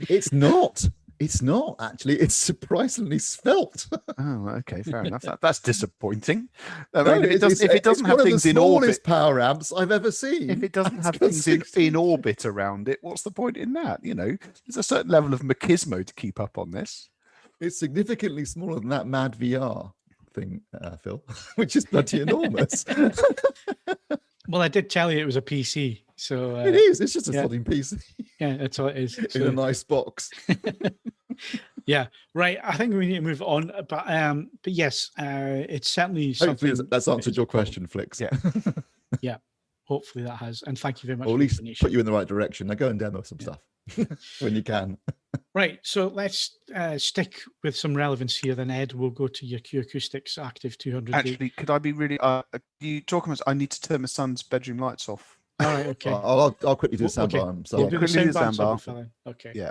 It's not. It's not actually. It's surprisingly svelte. Oh, okay, fair enough. That's disappointing. I No, mean, if it doesn't have things in orbit, power amps I've ever seen. if it doesn't have things in orbit around it, what's the point in that? You know, there's a certain level of machismo to keep up on this. It's significantly smaller than that Mad VR thing, Phil, which is bloody enormous. Well, I did tell you it was a PC, so it is. It's just a sodding PC. Yeah, that's all it is. In a nice box. Yeah, right. I think we need to move on, but yes, it's certainly Hopefully something. that's answered your question, Flix. Yeah, yeah. Hopefully that has, and thank you very much. Or at least put you in the right direction. Now go and demo some stuff when you can. Right. So let's stick with some relevance here. Then Ed, we'll go to your Q Acoustics Active 200. Actually, could I be really? You talking about? I need to turn my son's bedroom lights off. All right. Okay. I'll quickly do the soundbar. Okay. We'll do the soundbar. Okay. Yeah.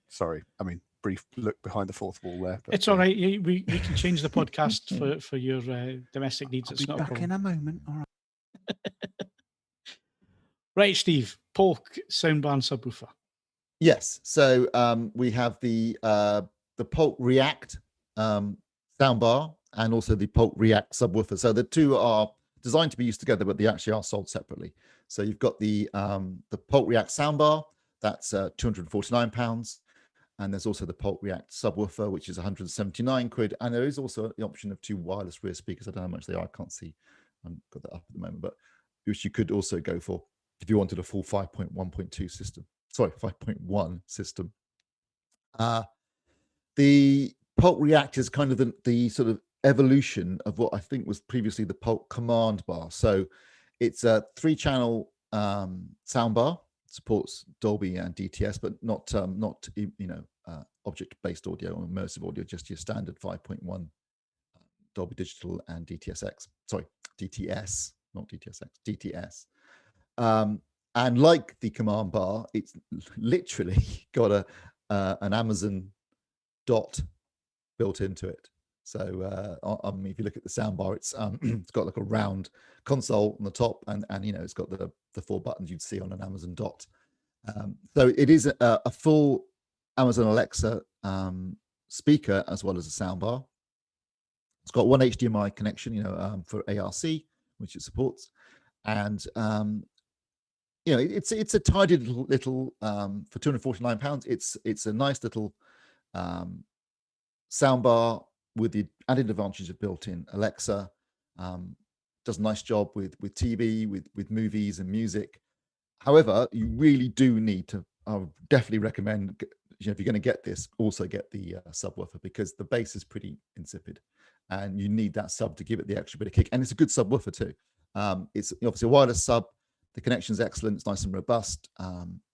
Sorry. I mean, brief look behind the fourth wall there. But, it's all right. We can change the podcast for your domestic needs. I'll be back in a moment. All right. Right, Steve. Polk soundbar and subwoofer. Yes. So we have the Polk React soundbar and also the Polk React subwoofer. So the two are designed to be used together, but they actually are sold separately. So you've got the Polk React soundbar, that's £249, and there's also the Polk React subwoofer, which is 179 quid, and there is also the option of 2 wireless rear speakers. I don't know how much they are, I can't see, I've got that up at the moment, but which you could also go for if you wanted a full 5.1.2 system. Sorry, 5.1 system. The Polk React is kind of the sort of evolution of what I think was previously the Polk command bar. So it's a 3-channel soundbar, supports Dolby and DTS, but not object-based audio or immersive audio, just your standard 5.1 Dolby Digital and DTSX. Sorry, DTS, not DTSX, DTS. And like the command bar, it's literally got an Amazon dot built into it. So if you look at the soundbar, it's got like a round console on the top, and it's got the 4 buttons you'd see on an Amazon dot. So it is a full Amazon Alexa speaker as well as a soundbar. It's got one HDMI connection, for ARC, which it supports, and it's a tidy little for £249. It's a nice little soundbar with the added advantage of built-in Alexa. Does a nice job with TV, with movies and music. However, you really do need to, I would definitely recommend, if you're going to get this, also get the subwoofer, because the bass is pretty insipid and you need that sub to give it the extra bit of kick. And it's a good subwoofer too. It's obviously a wireless sub. The connection is excellent. It's nice and robust.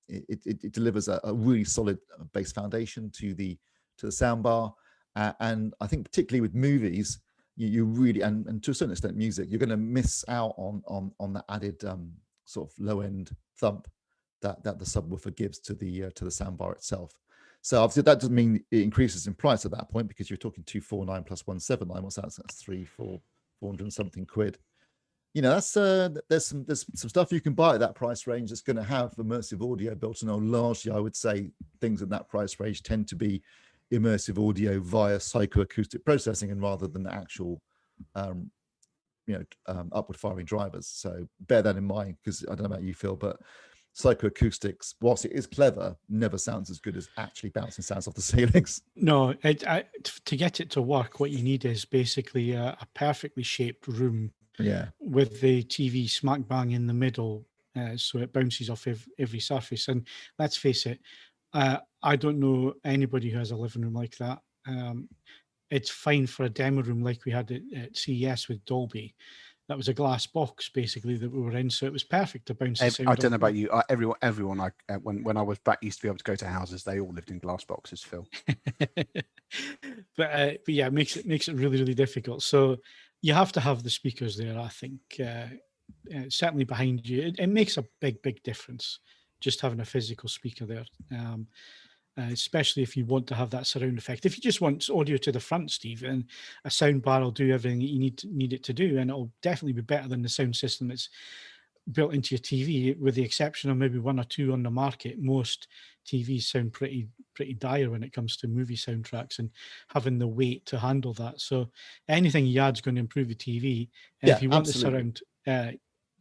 It delivers a really solid bass foundation to the soundbar. And I think particularly with movies, you really, and to a certain extent music, you're going to miss out on that added sort of low end thump that the subwoofer gives to the soundbar itself. So obviously that doesn't mean it increases in price at that point, because you're talking 249 plus 179. What's that? That's 400 and something quid. That's there's some stuff you can buy at that price range that's going to have immersive audio built in. Largely, I would say things in that price range tend to be immersive audio via psychoacoustic processing, and rather than actual upward firing drivers. So bear that in mind, because I don't know about you, Phil, but psychoacoustics, whilst it is clever, never sounds as good as actually bouncing sounds off the ceilings. No, to get it to work, what you need is basically a perfectly shaped room, with the TV smack bang in the middle, so it bounces off every surface. And let's face it, I don't know anybody who has a living room like that. It's fine for a demo room like we had at CES with Dolby. That was a glass box basically that we were in, so it was perfect to bounce the sound. I don't know about you. Everyone, when I was back, used to be able to go to houses. They all lived in glass boxes, Phil. but yeah, it makes it really, really difficult. So you have to have the speakers there. I think certainly behind you, it makes a big difference just having a physical speaker there. Especially if you want to have that surround effect. If you just want audio to the front, Steve, and a sound bar will do everything that you need it to do, and it'll definitely be better than the sound system that's built into your TV, with the exception of maybe 1 or 2 on the market. Most TVs sound pretty pretty dire when it comes to movie soundtracks and having the weight to handle that. So anything you add is going to improve the TV. And if you want the surround,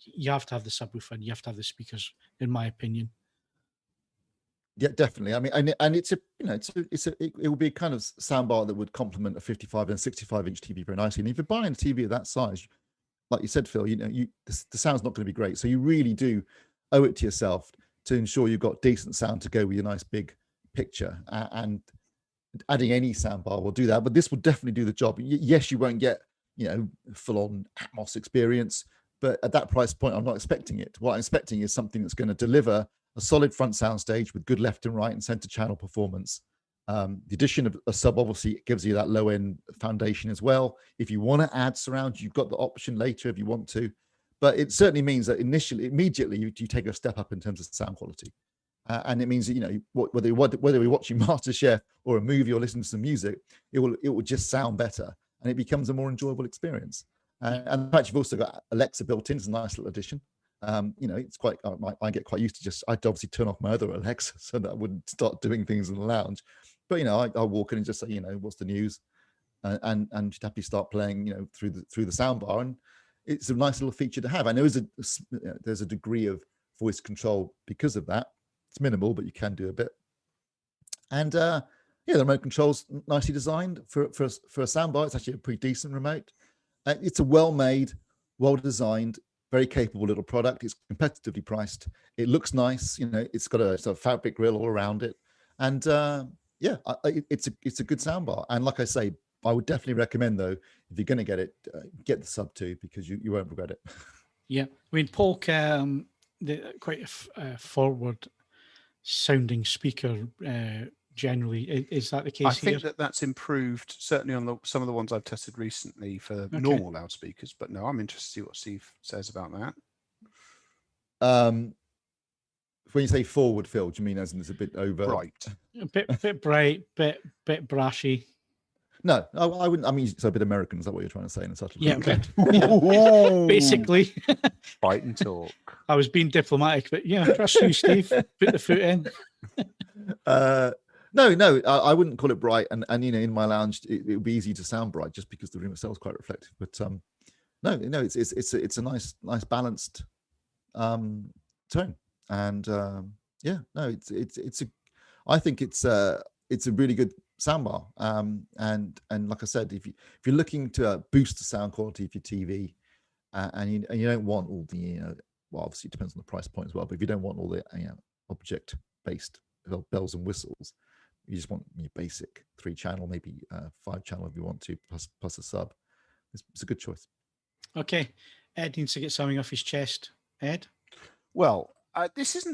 you have to have the subwoofer and you have to have the speakers, in my opinion. Yeah, definitely. I mean, and it's it will be a kind of soundbar that would complement a 55 and 65-inch TV very nicely. And if you're buying a TV of that size, like you said, Phil, the sound's not going to be great. So you really do owe it to yourself to ensure you've got decent sound to go with your nice big picture. And adding any soundbar will do that, but this will definitely do the job. Yes, you won't get full-on Atmos experience, but at that price point, I'm not expecting it. What I'm expecting is something that's going to deliver a solid front soundstage with good left and right and center channel performance. The addition of a sub obviously gives you that low end foundation as well. If you want to add surround, you've got the option later if you want to, but it certainly means that immediately you take a step up in terms of sound quality. And it means that, whether we're watching MasterChef or a movie or listening to some music, it will just sound better and it becomes a more enjoyable experience. And in fact, you've also got Alexa built in. It's a nice little addition. It's quite, I get quite used to I'd obviously turn off my other Alexa so that I wouldn't start doing things in the lounge. But, I'll walk in and just say, what's the news? And just happily start playing, through the soundbar. And it's a nice little feature to have. I know there's a degree of voice control because of that. It's minimal, but you can do a bit. And the remote control's nicely designed for a soundbar. It's actually a pretty decent remote. It's a well-made, well-designed, very capable little product. It's competitively priced. It looks nice. It's got a sort of fabric grill all around it. And it's a good soundbar. And like I say, I would definitely recommend, though, if you're going to get it, get the sub 2 because you won't regret it. Yeah. I mean, Polk, quite a forward sounding speaker generally. Is that the case? I think that's improved, certainly on some of the ones I've tested recently for normal loudspeakers. But no, I'm interested to see what Steve says about that. When you say forward, Phil, do you mean as in it's a bit over? Bright. A bit bright, bit brashy. No, I wouldn't. I mean, it's a bit American. Is that what you're trying to say in a subtle way? Basically. Bite and talk. I was being diplomatic, but trust you, Steve. Put the foot in. No, I wouldn't call it bright. And in my lounge, it would be easy to sound bright just because the room itself is quite reflective. But no, it's a nice balanced tone. And I think it's a really good soundbar. And like I said, if you're looking to boost the sound quality of your TV, and you don't want all the well, obviously it depends on the price point as well. But if you don't want all the object based bells and whistles, you just want your basic 3-channel, maybe 5-channel if you want to, plus a sub. It's a good choice. Okay, Ed needs to get something off his chest. Ed? Well, this is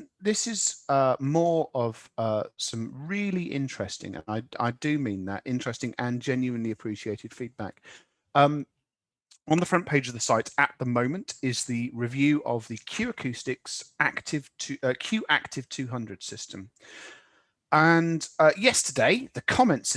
more of some really interesting, and I do mean that, interesting and genuinely appreciated feedback. On the front page of the site at the moment is the review of the Q Acoustics Q Active 200 system. And yesterday, the comments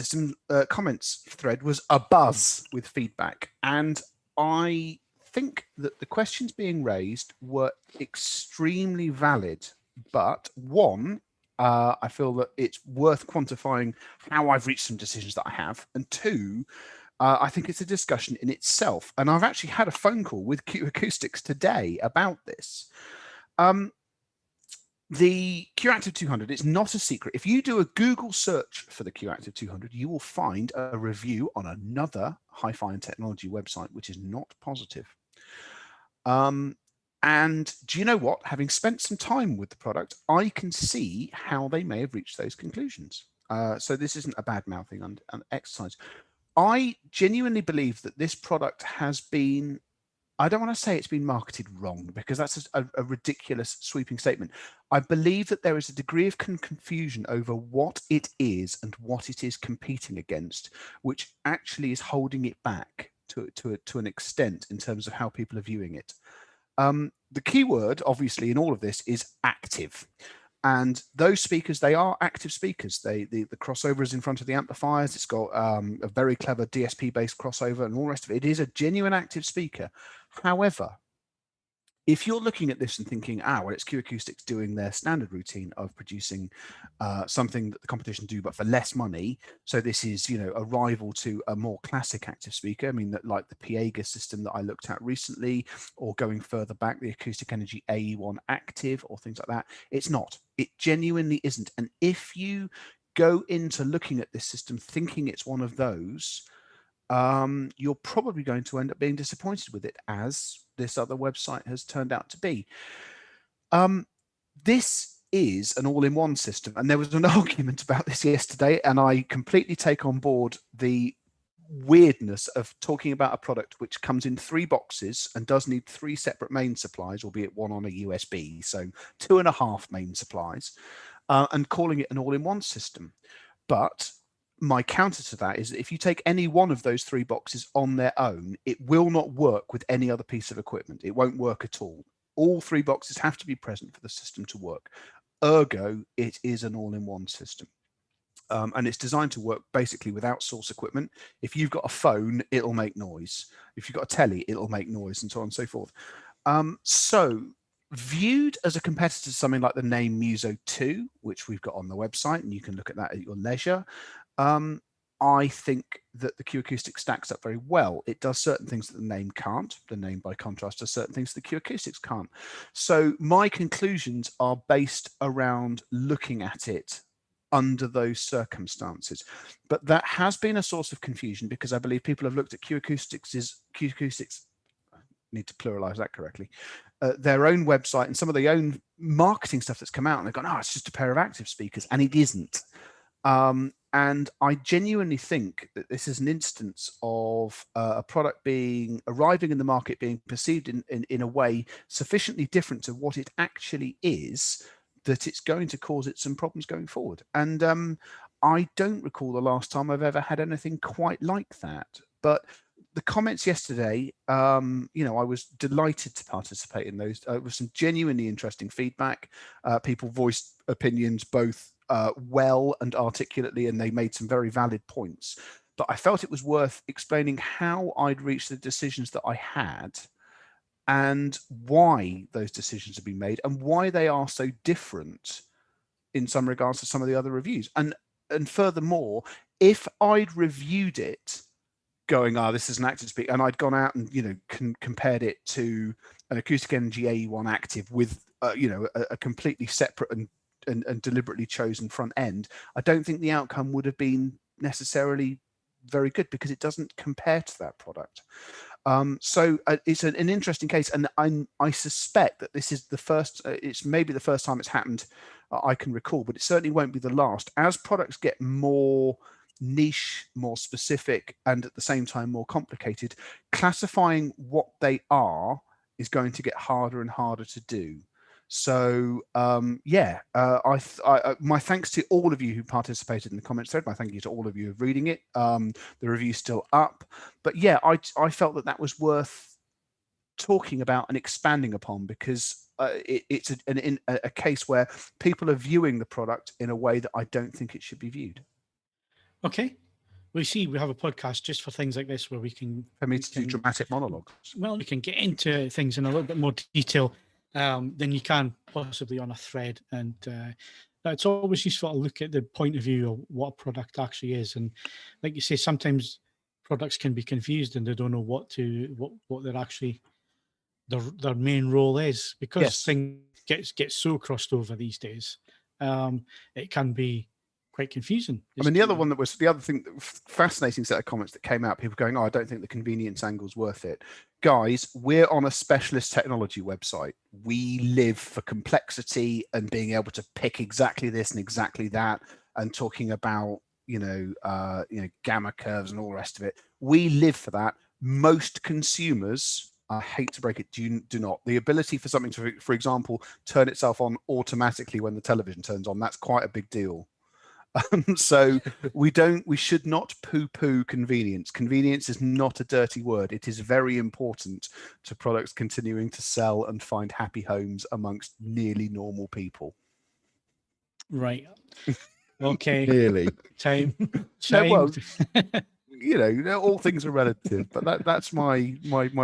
thread was abuzz with feedback, and I think that the questions being raised were extremely valid. But one, I feel that it's worth quantifying how I've reached some decisions that I have, and two, I think it's a discussion in itself. And I've actually had a phone call with Q Acoustics today about this. The Q Active 200, it's not a secret. If you do a Google search for the Q Active 200, you will find a review on another hi-fi and technology website, which is not positive. And do you know what? Having spent some time with the product, I can see how they may have reached those conclusions. So this isn't a bad-mouthing and exercise. I genuinely believe that this product has been, I don't want to say it's been marketed wrong, because that's a ridiculous sweeping statement. I believe that there is a degree of confusion over what it is and what it is competing against, which actually is holding it back to an extent in terms of how people are viewing it. The key word, obviously, in all of this is active. And those speakers, they are active speakers. The crossover is in front of the amplifiers. It's got a very clever DSP-based crossover and all the rest of it. It is a genuine active speaker. However, if you're looking at this and thinking, well, it's Q Acoustics doing their standard routine of producing something that the competition do, but for less money. So this is, a rival to a more classic active speaker. I mean, like the Piega system that I looked at recently, or going further back, the Acoustic Energy AE1 Active, or things like that. It's not. It genuinely isn't. And if you go into looking at this system thinking it's one of those, you're probably going to end up being disappointed with it, as this other website has turned out to be. This is an all-in-one system, and there was an argument about this yesterday, and I completely take on board the weirdness of talking about a product which comes in 3 boxes and does need 3 separate main supplies, albeit one on a USB, so 2.5 main supplies, and calling it an all-in-one system. But my counter to that is that if you take any one of those 3 boxes on their own, it will not work with any other piece of equipment. It won't work at all. All 3 boxes have to be present for the system to work. Ergo, it is an all-in-one system. And it's designed to work basically without source equipment. If you've got a phone, it'll make noise. If you've got a telly, it'll make noise, and so on and so forth. So viewed as a competitor to something like the name Muso 2, which we've got on the website, and you can look at that at your leisure, I think that the Q Acoustics stacks up very well. It does certain things that the name can't. The name, by contrast, does certain things the Q Acoustics can't. So my conclusions are based around looking at it under those circumstances. But that has been a source of confusion, because I believe people have looked at Q Acoustics, I need to pluralize that correctly, their own website and some of the own marketing stuff that's come out, and they've gone, it's just a pair of active speakers, and it isn't. And I genuinely think that this is an instance of a product arriving in the market, being perceived in a way sufficiently different to what it actually is, that it's going to cause it some problems going forward. And I don't recall the last time I've ever had anything quite like that. But the comments yesterday, I was delighted to participate in those. It was some genuinely interesting feedback. People voiced opinions both well and articulately, and they made some very valid points. But I felt it was worth explaining how I'd reached the decisions that I had, and why those decisions have been made, and why they are so different in some regards to some of the other reviews. And furthermore, if I'd reviewed it going, this is an active speaker, and I'd gone out and compared it to an Acoustic Energy AE1 Active with a completely separate and deliberately chosen front end, I don't think the outcome would have been necessarily very good, because it doesn't compare to that product. So it's an interesting case, and I suspect that this is the first. It's maybe the first time it's happened I can recall, but it certainly won't be the last. As products get more niche, more specific, and at the same time more complicated, classifying what they are is going to get harder and harder to do. So my thanks to all of you who participated in the comments thread. My thank you to all of you for reading it. The review's still up, but yeah, I felt that was worth talking about and expanding upon, because it's a case where people are viewing the product in a way that I don't think it should be viewed. Okay. We have a podcast just for things like this, where we can do dramatic monologues. Well, you can get into things in a little bit more detail than you can possibly on a thread, and it's always useful to look at the point of view of what a product actually is. And like you say, sometimes products can be confused and they don't know what they're actually their main role is, because things get so crossed over these days. It can be quite confusing. I mean, the other thing, fascinating set of comments that came out, people going, I don't think the convenience angle's worth it. Guys, we're on a specialist technology website. We live for complexity and being able to pick exactly this and exactly that, and talking about, gamma curves and all the rest of it. We live for that. Most consumers, I hate to break it, do not. The ability for something to, for example, turn itself on automatically when the television turns on, that's quite a big deal. So we should not poo-poo convenience. Convenience is not a dirty word. It is very important to products continuing to sell and find happy homes amongst nearly normal people. Right. Okay. Nearly. Time. No, well, all things are relative, but that's my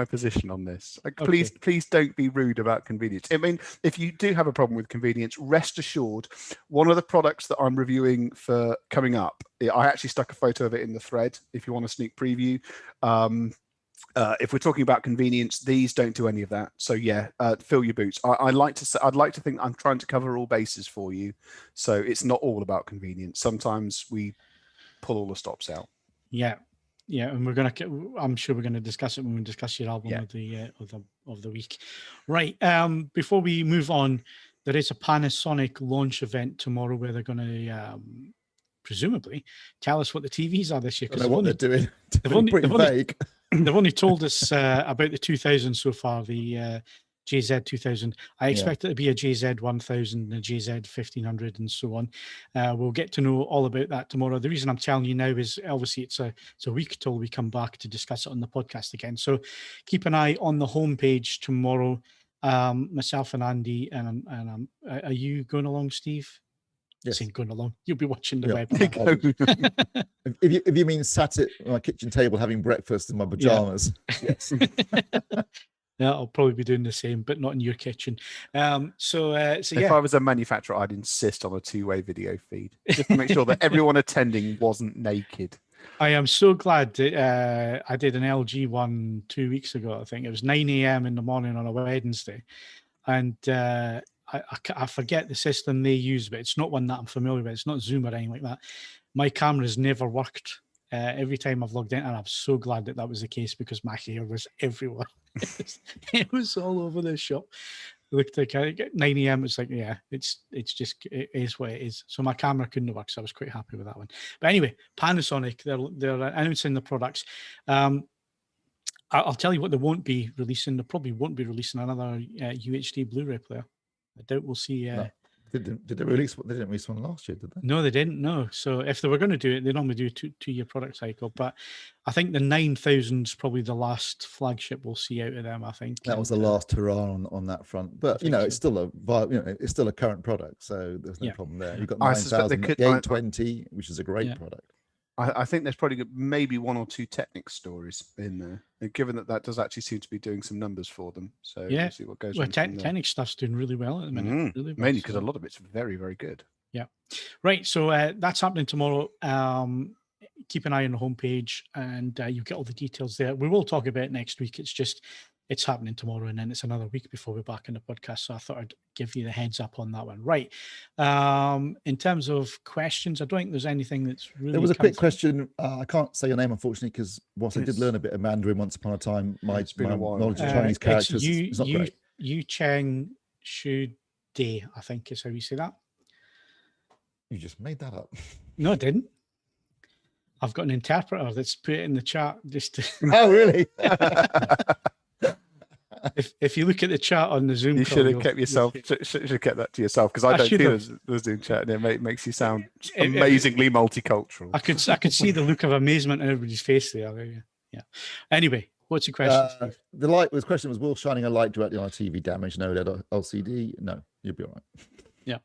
position on this. Please don't be rude about convenience. I mean, if you do have a problem with convenience, rest assured, one of the products that I'm reviewing for coming up, I actually stuck a photo of it in the thread if you want a sneak preview. If we're talking about convenience, these don't do any of that. So yeah, fill your boots. I'd like to think I'm trying to cover all bases for you. So it's not all about convenience. Sometimes we pull all the stops out. Yeah, and I'm sure we're gonna discuss it when we discuss your album of the week. Right. Before we move on, there is a Panasonic launch event tomorrow where they're gonna presumably tell us what the TVs are this year. I don't know what they're doing. They've only told us about the 2000 so far, the JZ 2000. I expect it to be a JZ 1000, a JZ 1500, and so on. We'll get to know all about that tomorrow. The reason I'm telling you now is obviously it's a week till we come back to discuss it on the podcast again. So keep an eye on the homepage tomorrow. Myself and Andy, and are you going along, Steve? Yes. Going along. You'll be watching the web. If you mean sat at my kitchen table having breakfast in my pajamas, yes. Yeah, I'll probably be doing the same, but not in your kitchen. If I was a manufacturer, I'd insist on a two-way video feed just to make sure that everyone attending wasn't naked. I am so glad that I did an LG one 2 weeks ago. I think it was 9 a.m. in the morning on a Wednesday, and I forget the system they use, but it's not one that I'm familiar with. It's not Zoom or anything like that. My camera's never worked every time I've logged in, and I'm so glad that was the case because my hair was everywhere. It was all over the shop. Looked like at 9 a.m. It's like, it is what it is. So my camera couldn't have worked, so I was quite happy with that one. But anyway, Panasonic, they're announcing the products. I'll tell you what they won't be releasing. They probably won't be releasing another UHD Blu-ray player. I doubt we'll see. No. Did they release? They didn't release one last year, did they? No, they didn't. No. So if they were going to do it, they normally do a two-year product cycle. But I think the 9000 is probably the last flagship we'll see out of them. I think that was the last hurrah on that front. But it's still it's still a current product, so there's no problem there. You've got 9000, the 820, which is a great product. I think there's probably maybe one or two Technics stories in there, and given that does actually seem to be doing some numbers for them. So we'll see what goes on. Technics stuff's doing really well at the minute. Really well, mainly because a lot of it's very, very good. Yeah. Right. So that's happening tomorrow. Keep an eye on the homepage, and you get all the details there. We will talk about it next week. It's happening tomorrow, and then it's another week before we're back in the podcast. So I thought I'd give you the heads up on that one. Right. In terms of questions, I don't think there's anything that's really. There was a quick question. I can't say your name, unfortunately, because whilst I did learn a bit of Mandarin once upon a time, my knowledge of Chinese characters is not great. Yu Cheng Shu De, I think is how you say that. You just made that up. No, I didn't. I've got an interpreter that's put it in the chat just to... Oh, really? If you look at the chat on the Zoom, you should have kept yourself. Should have kept that to yourself because I don't feel the Zoom chat and it makes you sound amazingly multicultural. I could see the look of amazement on everybody's face there. Yeah. Anyway, what's your question, Steve? The question was: will shining a light directly on a TV damage an OLED or LCD? No, you'll be all right. Yeah.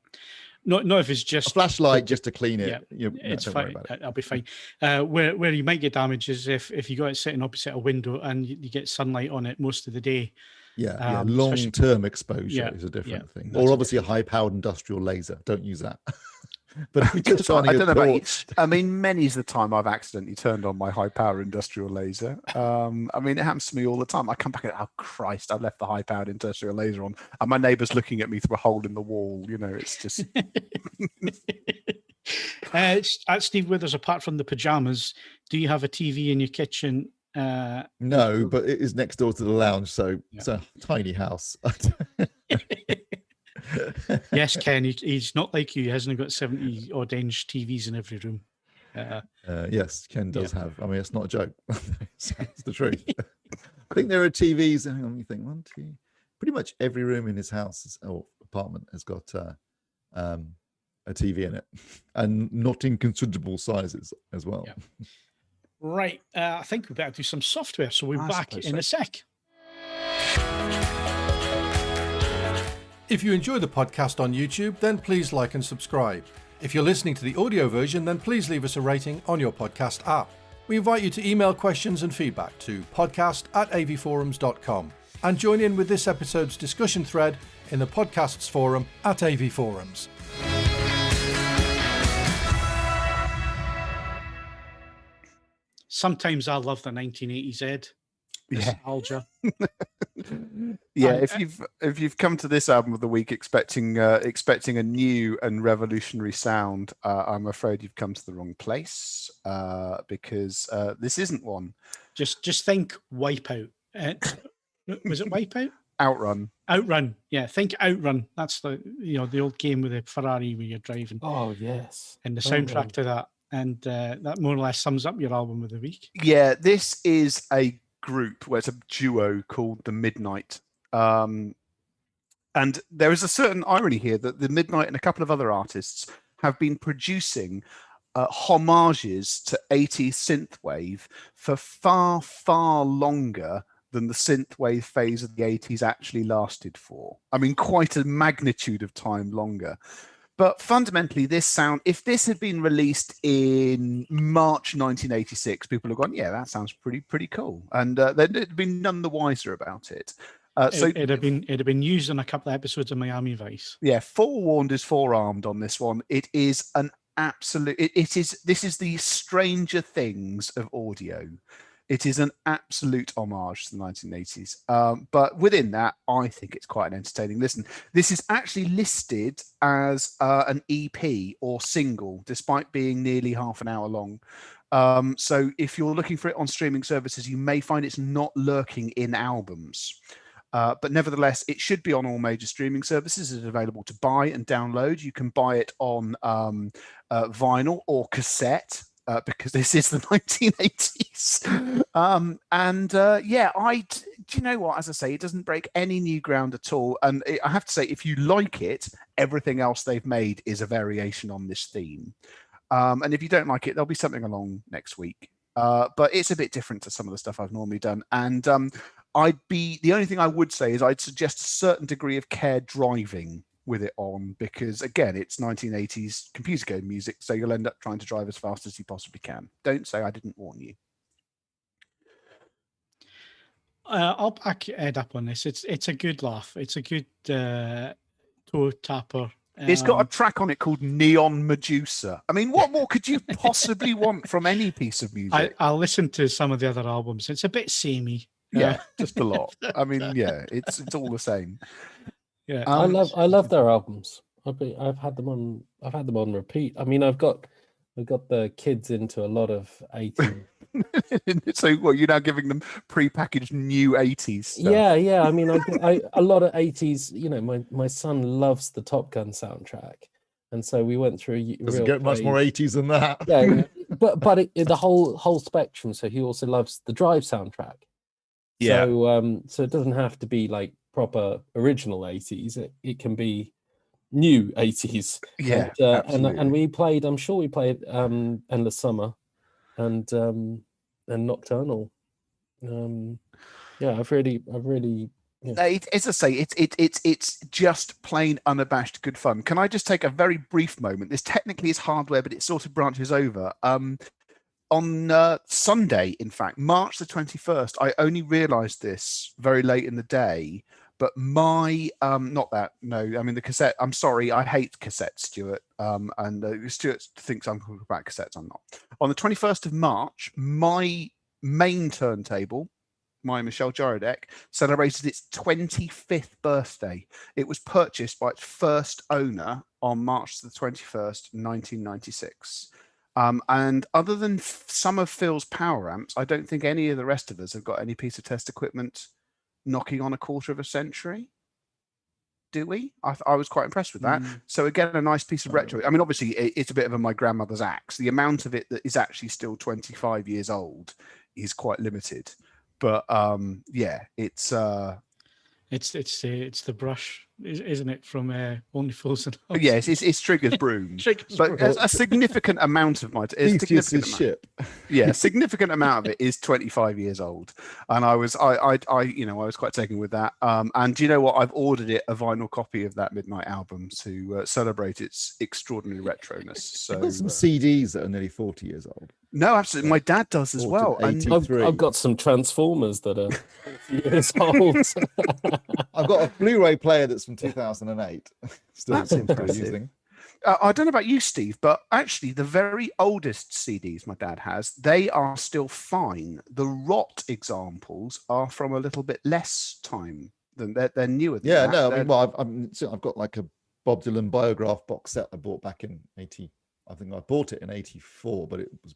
Not if it's just a flashlight just to clean it. Yeah, it's fine. I'll be fine. Where you might get damage is if you got it sitting opposite a window and you get sunlight on it most of the day. Yeah, long-term exposure is a different thing. Or obviously a high-powered industrial laser. Don't use that. But if you're just I don't know about you. I mean, many's the time I've accidentally turned on my high-powered industrial laser. I mean, it happens to me all the time. I come back and oh Christ, I've left the high-powered industrial laser on, and my neighbour's looking at me through a hole in the wall. It's just. At Steve Withers, apart from the pajamas, do you have a TV in your kitchen? No, but it is next door to the lounge, so it's a tiny house. Yes, Ken, he's not like you. He hasn't got 70 odd inch TVs in every room. Yes, Ken does have. I mean, it's not a joke. It's the truth. I think there are TVs. Hang on, let me think. 1, 2. Pretty much every room in his house or apartment has got a TV in it, and not in considerable sizes as well. Yeah. Right, I think we better do some software. So we're back in a sec. If you enjoy the podcast on YouTube, then please like and subscribe. If you're listening to the audio version, then please leave us a rating on your podcast app. We invite you to email questions and feedback to podcast@avforums.com and join in with this episode's discussion thread in the podcasts forum at AV Forums. Sometimes I love the 1980s Ed. Nostalgia. Yeah, if you've come to this album of the week expecting a new and revolutionary sound, I'm afraid you've come to the wrong place, because this isn't one. Just think Wipeout. Was it Wipeout? Outrun. Outrun. Yeah, think Outrun. That's the old game with the Ferrari where you're driving. Oh yes. And the soundtrack to that, and that more or less sums up your album of the week. Yeah, this is a group where it's a duo called the Midnight, and there is a certain irony here that the Midnight and a couple of other artists have been producing homages to 80s synthwave for far longer than the synthwave phase of the 80s actually lasted for. I mean, quite a magnitude of time longer. But fundamentally, this sound, if this had been released in March 1986, people have gone, yeah, that sounds pretty cool. And they'd been none the wiser about it. So it'd have been used in a couple of episodes of Miami Vice. Yeah, forewarned is forearmed on this one. It is an absolute, this is the Stranger Things of audio. It is an absolute homage to the 1980s. But within that, I think it's quite an entertaining listen. This is actually listed as an EP or single, despite being nearly half an hour long. So if you're looking for it on streaming services, you may find it's not lurking in albums. But nevertheless, it should be on all major streaming services. It's available to buy and download. You can buy it on vinyl or cassette. Because this is the 1980s. Do you know what? As I say, it doesn't break any new ground at all. And I have to say, if you like it, everything else they've made is a variation on this theme. And if you don't like it, there'll be something along next week. But it's a bit different to some of the stuff I've normally done. And the only thing I would say is I'd suggest a certain degree of care driving with it on, because again, it's 1980s computer game music, so you'll end up trying to drive as fast as you possibly can. Don't say I didn't warn you. I'll back Ed up on this. It's a good laugh. It's a good toe tapper. It's got a track on it called Neon Medusa. I mean, what more could you possibly want from any piece of music? I'll listen to some of the other albums. It's a bit samey. Yeah, just a lot. I mean, yeah, it's all the same. Yeah, I love their albums. I've had them on repeat. I mean, I've got the kids into a lot of 80s. So what, you're now giving them pre-packaged new 80s stuff? Yeah. I mean, I a lot of 80s. You know, my son loves the Top Gun soundtrack, and so we went through. Doesn't get much more 80s than that. Yeah, but the whole spectrum. So he also loves the Drive soundtrack. Yeah. So it doesn't have to be like proper original 80s. It can be new 80s. Yeah, and we played. I'm sure we played Endless Summer, and Nocturnal. I've really. Yeah. As I say, it's just plain unabashed good fun. Can I just take a very brief moment? This technically is hardware, but it sort of branches over. On Sunday, in fact, March the 21st, I only realised this very late in the day. But my the cassette. I'm sorry, I hate cassettes, Stuart. And Stuart thinks I'm talking about cassettes. I'm not. On the 21st of March, my main turntable, my Michel Jarodek, celebrated its 25th birthday. It was purchased by its first owner on March the 21st, 1996. And other than some of Phil's power amps, I don't think any of the rest of us have got any piece of test equipment knocking on a quarter of a century. Do we? I was quite impressed with that. So again, a nice piece of retro. I mean, obviously, it's a bit of my grandmother's axe. The amount of it that is actually still 25 years old is quite limited. But it's the brush, isn't it, from Only Fools and Horses? Yes, it's Trigger's broom. But a significant amount of significant amount of it is 25 years old, and I was quite taken with that. And do you know what? I've ordered it a vinyl copy of that Midnight album to celebrate its extraordinary retroness. So I've got some CDs that are nearly 40 years old. No, absolutely. My dad does as well. And I've got some Transformers that are 40 years old. I've got a Blu-ray player that's from 2008. That's impressive. Using. I don't know about you, Steve, but actually the very oldest CDs my dad has, they are still fine. The rot examples are from a little bit less time than they're newer than that. No, I mean, well, I've got like a Bob Dylan Biograph box set I bought back in 80. I think I bought it in 84, but it was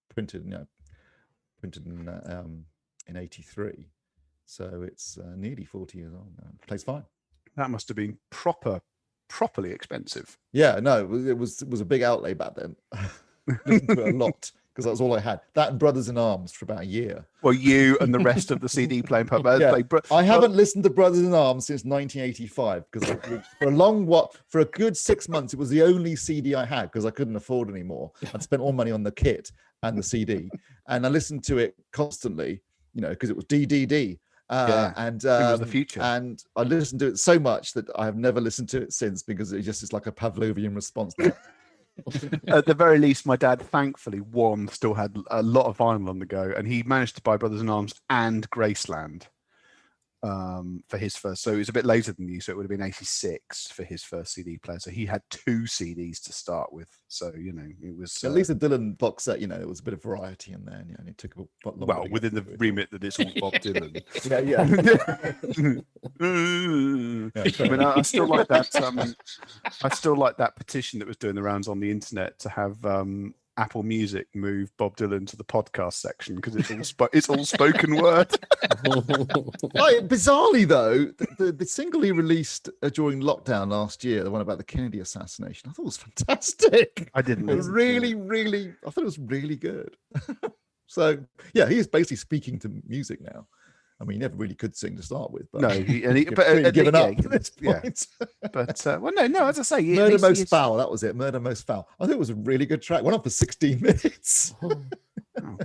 printed in 83. So it's nearly 40 years old now. It plays fine. That must have been properly expensive. Yeah, no, it was a big outlay back then. Listened to it a lot because that was all I had. That and Brothers in Arms for about a year. Well, you and the rest of the CD playing pub. I haven't listened to Brothers in Arms since 1985 because for a good 6 months, it was the only CD I had because I couldn't afford anymore. I'd spent all money on the kit and the CD, and I listened to it constantly, because it was DDD. And it was the future. And I listened to it so much that I have never listened to it since because it just is like a Pavlovian response now. At the very least, my dad, thankfully, still had a lot of vinyl on the go, and he managed to buy Brothers in Arms and Graceland for his first. So it was a bit later than you, so it would have been 86 for his first CD player. So he had 2 CDs to start with. So it was at least a Dylan box set. It was a bit of variety in there, and it took a lot longer. Well, within the remit that it's all Bob Dylan. I mean, I still like that. I still like that petition that was doing the rounds on the internet to have Apple Music move Bob Dylan to the podcast section because it's all spoken word. Bizarrely though, the single he released during lockdown last year, the one about the Kennedy assassination, I thought was fantastic. I didn't. It was really, I thought it was really good. So yeah, he is basically speaking to music now. I mean, he never really could sing to start with, but given up at this point. But no. As I say, Murder Most Foul. That was it. Murder Most Foul. I think it was a really good track. Went on for 16 minutes. Oh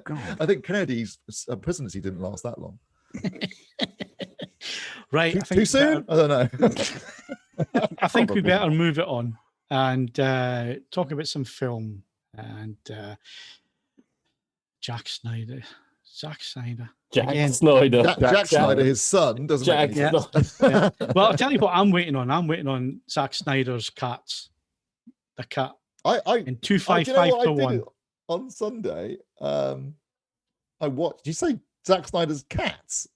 God! I think Kennedy's presidency didn't last that long. Right? Too soon? I don't know. I think we better move it on and talk about some film and Zack Snyder. Jack Snyder, his son, doesn't Jack, yeah. Yeah. Well, I'll tell you what I'm waiting on. I'm waiting on Zack Snyder's Cats. The cat. In 255 to 1. On Sunday, I watched. Did you say Zack Snyder's Cats?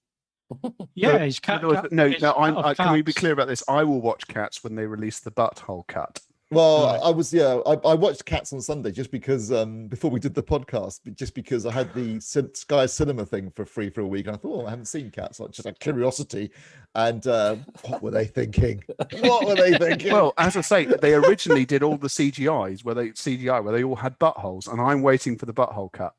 Yeah, his cat. Can we be clear about this? I will watch Cats when they release the butthole cut. Well, I watched Cats on Sunday just because before we did the podcast, just because I had the Sky Cinema thing for free for a week, and I thought I haven't seen Cats, just a curiosity. And what were they thinking? Well, as I say, they originally did all the CGI where they all had buttholes, and I'm waiting for the butthole cut.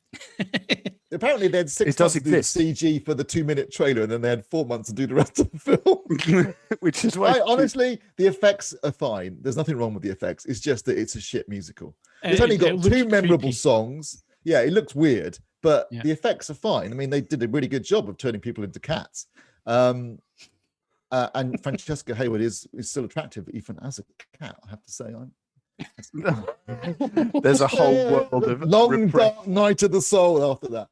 Apparently, they had 6 months to do CG for the 2-minute trailer, and then they had 4 months to do the rest of the film. Which is why, honestly, the effects are fine. There's nothing wrong with the effects. It's just that it's a shit musical. It's only got 2 memorable songs. Yeah, it looks weird, but the effects are fine. I mean, they did a really good job of turning people into cats. And Francesca Hayward is still attractive, even as a cat. I have to say, there's a whole world of dark night of the soul after that.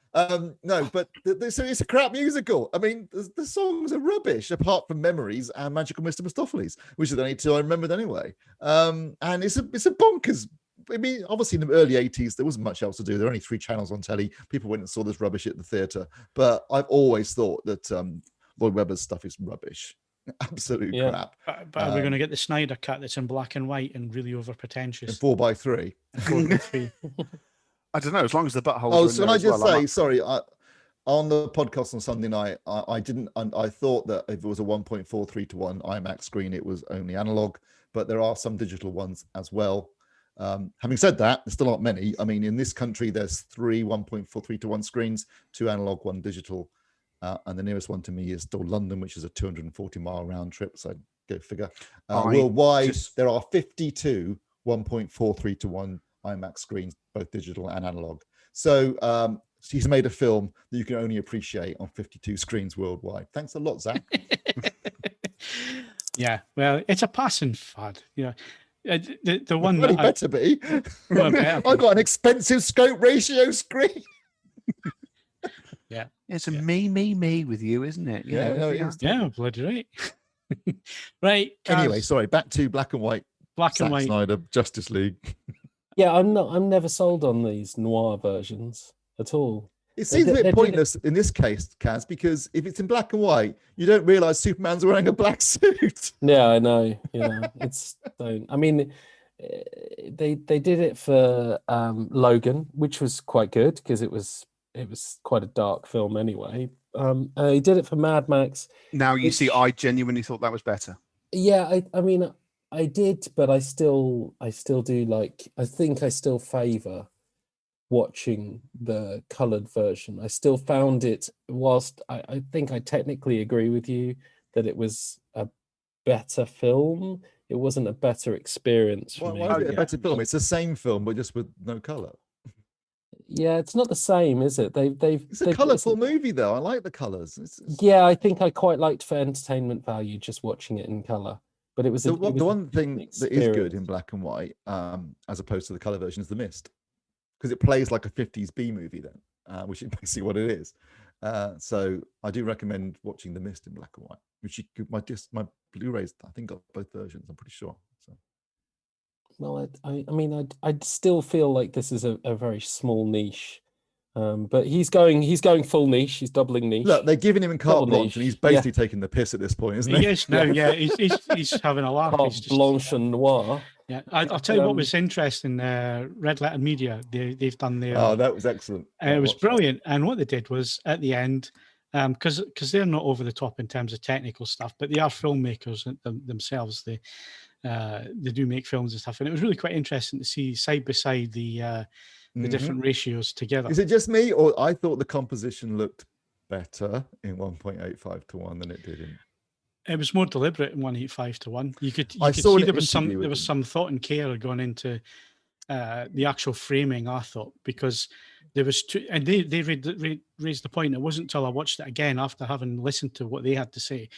No, but so it's a crap musical. I mean, the songs are rubbish apart from Memories and Magical Mr. Mistopheles, which are the only 2 I remembered anyway. And it's a bonkers. I mean, obviously in the early 80s there wasn't much else to do. There were only 3 channels on telly. People went and saw this rubbish at the theatre. But I've always thought that Lloyd Webber's stuff is rubbish. Absolute crap. But are we going to get the Snyder cut that's in black and white and really over pretentious? 4x3. 4x3. I don't know. As long as the butthole. Oh, so can I just say, sorry, on the podcast on Sunday night, I thought that if it was a 1.43 to 1 IMAX screen, it was only analog, but there are some digital ones as well. Having said that, there still aren't many. I mean, in this country, there's 3 1.43 to 1 screens, 2 analog, 1 digital. And the nearest one to me is still London, which is a 240-mile round trip. So go figure. Worldwide, there are 52 1.43 to 1 IMAX screens, both digital and analog. So he's made a film that you can only appreciate on 52 screens worldwide. Thanks a lot, Zack. Yeah, well, it's a passing fad. The one Well, that better be. Well, better I've got an expensive scope ratio screen. Yeah. It's a me with you, isn't it? You Yeah, know, no, it is. Yeah, bloody right. Right. Anyway, Kaz, sorry, back to black and white. black and Zack white. Snyder, Justice League. Yeah, I'm never sold on these noir versions at all. It seems a bit pointless in this case, Kaz, because if it's in black and white, you don't realise Superman's wearing a black suit. Yeah, I know. It's don't. I mean, they did it for Logan, which was quite good because it was quite a dark film anyway. He did it for Mad Max. Now you see, I genuinely thought that was better. Yeah, I mean, I did, but I still do like. I think I still favour watching the coloured version. I still found it, whilst I think I technically agree with you that it was a better film, it wasn't a better experience for me. Why is it a better film? It's the same film, but just with no colour. Yeah, it's not the same, is it? It's a colourful movie, though. I like the colours. Yeah, I think I quite liked for entertainment value just watching it in colour. But it was the one thing that is good in black and white, as opposed to the colour version, is The Mist, because it plays like a 50s B movie then, which is basically what it is. So I do recommend watching The Mist in black and white, which my Blu-rays, I think, got both versions, I'm pretty sure. So. Well, I mean, I still feel like this is a very small niche. But he's going full niche. He's doubling niche. Look, they're giving him in carte blanche, and he's basically taking the piss at this point, isn't he? Yes, no, yeah, he's having a laugh. Carte blanche and noir. Yeah, I'll tell you what was interesting. Red Letter Media, they've done their. Oh, that was excellent. It was brilliant, and what they did was at the end, because they're not over the top in terms of technical stuff, but they are filmmakers themselves. They do make films and stuff, and it was really quite interesting to see side by side the different ratios together. Is it just me, or I thought the composition looked better in 1.85 to 1 than it did in? It was more deliberate in 1.85 to 1. You could I saw see there was some thought and care going into the actual framing. I thought, because there was two, and they raised the point. It wasn't until I watched it again after having listened to what they had to say.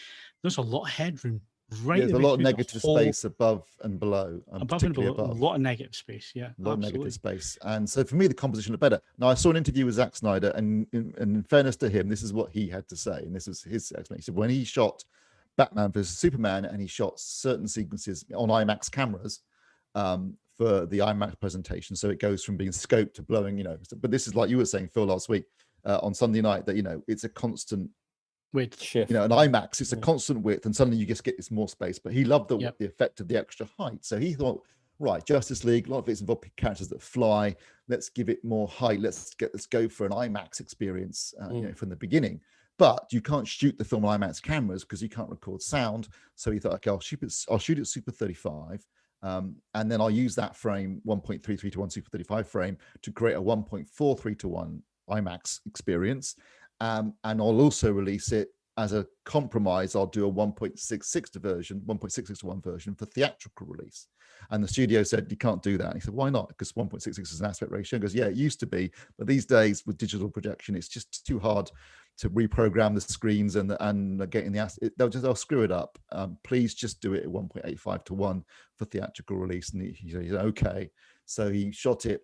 There's a lot of headroom. Right, there's a lot of negative space above and below. Above and below, a lot of negative space. Yeah, a lot of negative space. And so for me, the composition looked better. Now, I saw an interview with Zack Snyder, and in fairness to him, this is what he had to say, and this was his explanation. He said when he shot Batman vs Superman, and he shot certain sequences on IMAX cameras for the IMAX presentation, so it goes from being scoped to blowing, But this is like you were saying, Phil, last week on Sunday night, that it's a constant width shift. An IMAX, it's a constant width, and suddenly you just get this more space. But he loved the effect of the extra height, so he thought, right, Justice League, a lot of it's involved characters that fly. Let's give it more height. Let's go for an IMAX experience, from the beginning. But you can't shoot the film on IMAX cameras because you can't record sound. So he thought, okay, I'll shoot it Super 35, and then I'll use that frame 1.33 to 1 Super 35 frame to create a 1.43 to 1 IMAX experience. And I'll also release it as a compromise. I'll do a 1.66 to 1 version for theatrical release. And the studio said, you can't do that. And he said, why not? Because 1.66 is an aspect ratio. He goes, yeah, it used to be, but these days with digital projection, it's just too hard to reprogram the screens and getting the they'll screw it up. Please just do it at 1.85 to 1 for theatrical release. And he said, okay. So he shot it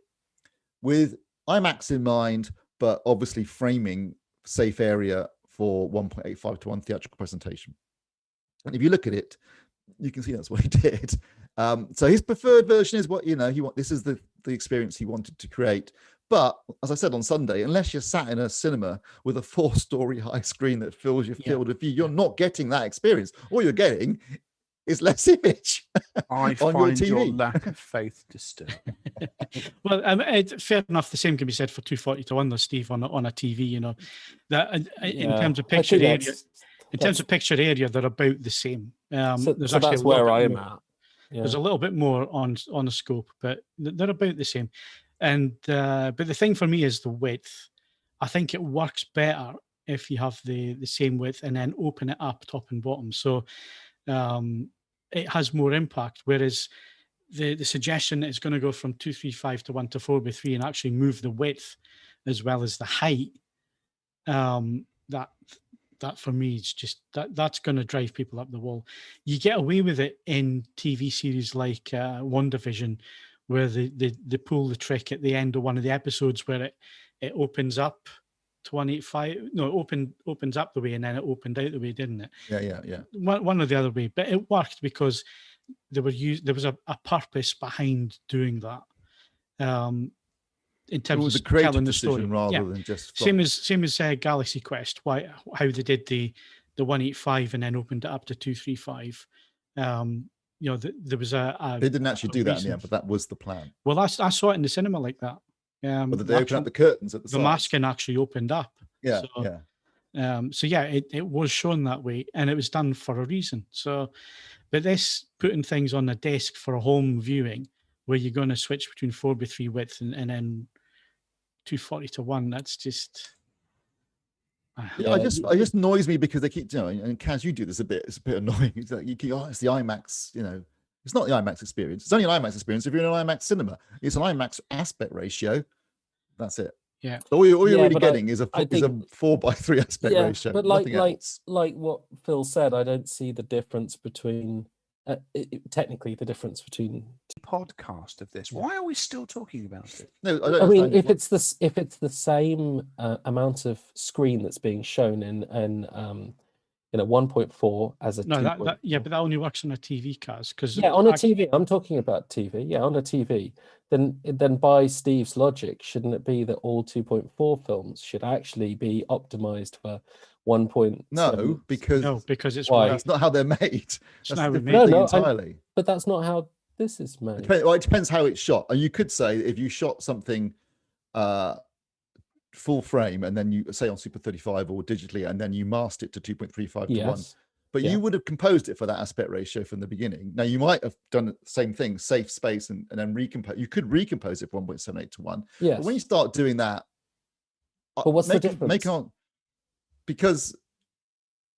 with IMAX in mind, but obviously framing safe area for 1.85 to 1 theatrical presentation. And if you look at it, you can see that's what he did. So his preferred version is what this is the experience he wanted to create. But as I said on Sunday, unless you're sat in a cinema with a 4-story high screen that fills your field of view, you're not getting that experience. All you're getting is less image. I find your lack of faith disturbing. Well, fair enough. The same can be said for 240 to 1, though, Steve, on a TV. That in terms of picture area, picture area, they're about the same. So that's where I am at. Yeah. There's a little bit more on the scope, but they're about the same. And but the thing for me is the width. I think it works better if you have the same width and then open it up top and bottom. So it has more impact. Whereas the suggestion is going to go from 235 to 1 to 4:3 and actually move the width as well as the height. That that for me, it's just that's going to drive people up the wall. You get away with it in TV series like WandaVision, where they pull the trick at the end of one of the episodes where it opens up to 185. No, it opens up the way and then it opened out the way, didn't it? Yeah. One or the other way, but it worked because there was a purpose behind doing that. In terms it was of a creative telling the decision story, rather than just same as Galaxy Quest. How they did the 185 and then opened it up to 235. There was a they didn't actually do that in the reason. end, but that was the plan. Well, I saw it in the cinema like that. But they opened up the curtains at the the sides. masking actually opened up. Yeah. It was shown that way, and it was done for a reason. So, but this putting things on the desk for a home viewing, where you're going to switch between 4:3 width and then 240 to 1, that's just. It just annoys me because they keep doing, and Kaz, you do this a bit. It's a bit annoying. It's like it's the IMAX. It's not the IMAX experience. It's only an IMAX experience if you're in an IMAX cinema. It's an IMAX aspect ratio. That's it. Yeah. So all you're really getting is a 4:3 aspect ratio. But like what Phil said, I don't see the difference between. Technically, the difference between podcast of this. Why are we still talking about it? No, I mean, if it's the same amount of screen that's being shown in 1.4 as a 2. But that only works on a TV, Kaz. Because on a TV, I'm talking about TV. Yeah, on a TV. Then by Steve's logic, shouldn't it be that all 2.4 films should actually be optimized for 1.7? No, because it's why? That's not how they're made. That's a different thing entirely. But that's not how this is made. It depends how it's shot. And you could say if you shot something full frame and then you say on Super 35 or digitally and then you masked it to 2.35 to 1, but you would have composed it for that aspect ratio from the beginning. Now you might have done the same thing, safe space, and then recompose. You could recompose it 1.78 to 1. Yes. But when you start doing that, but what's the difference? Because,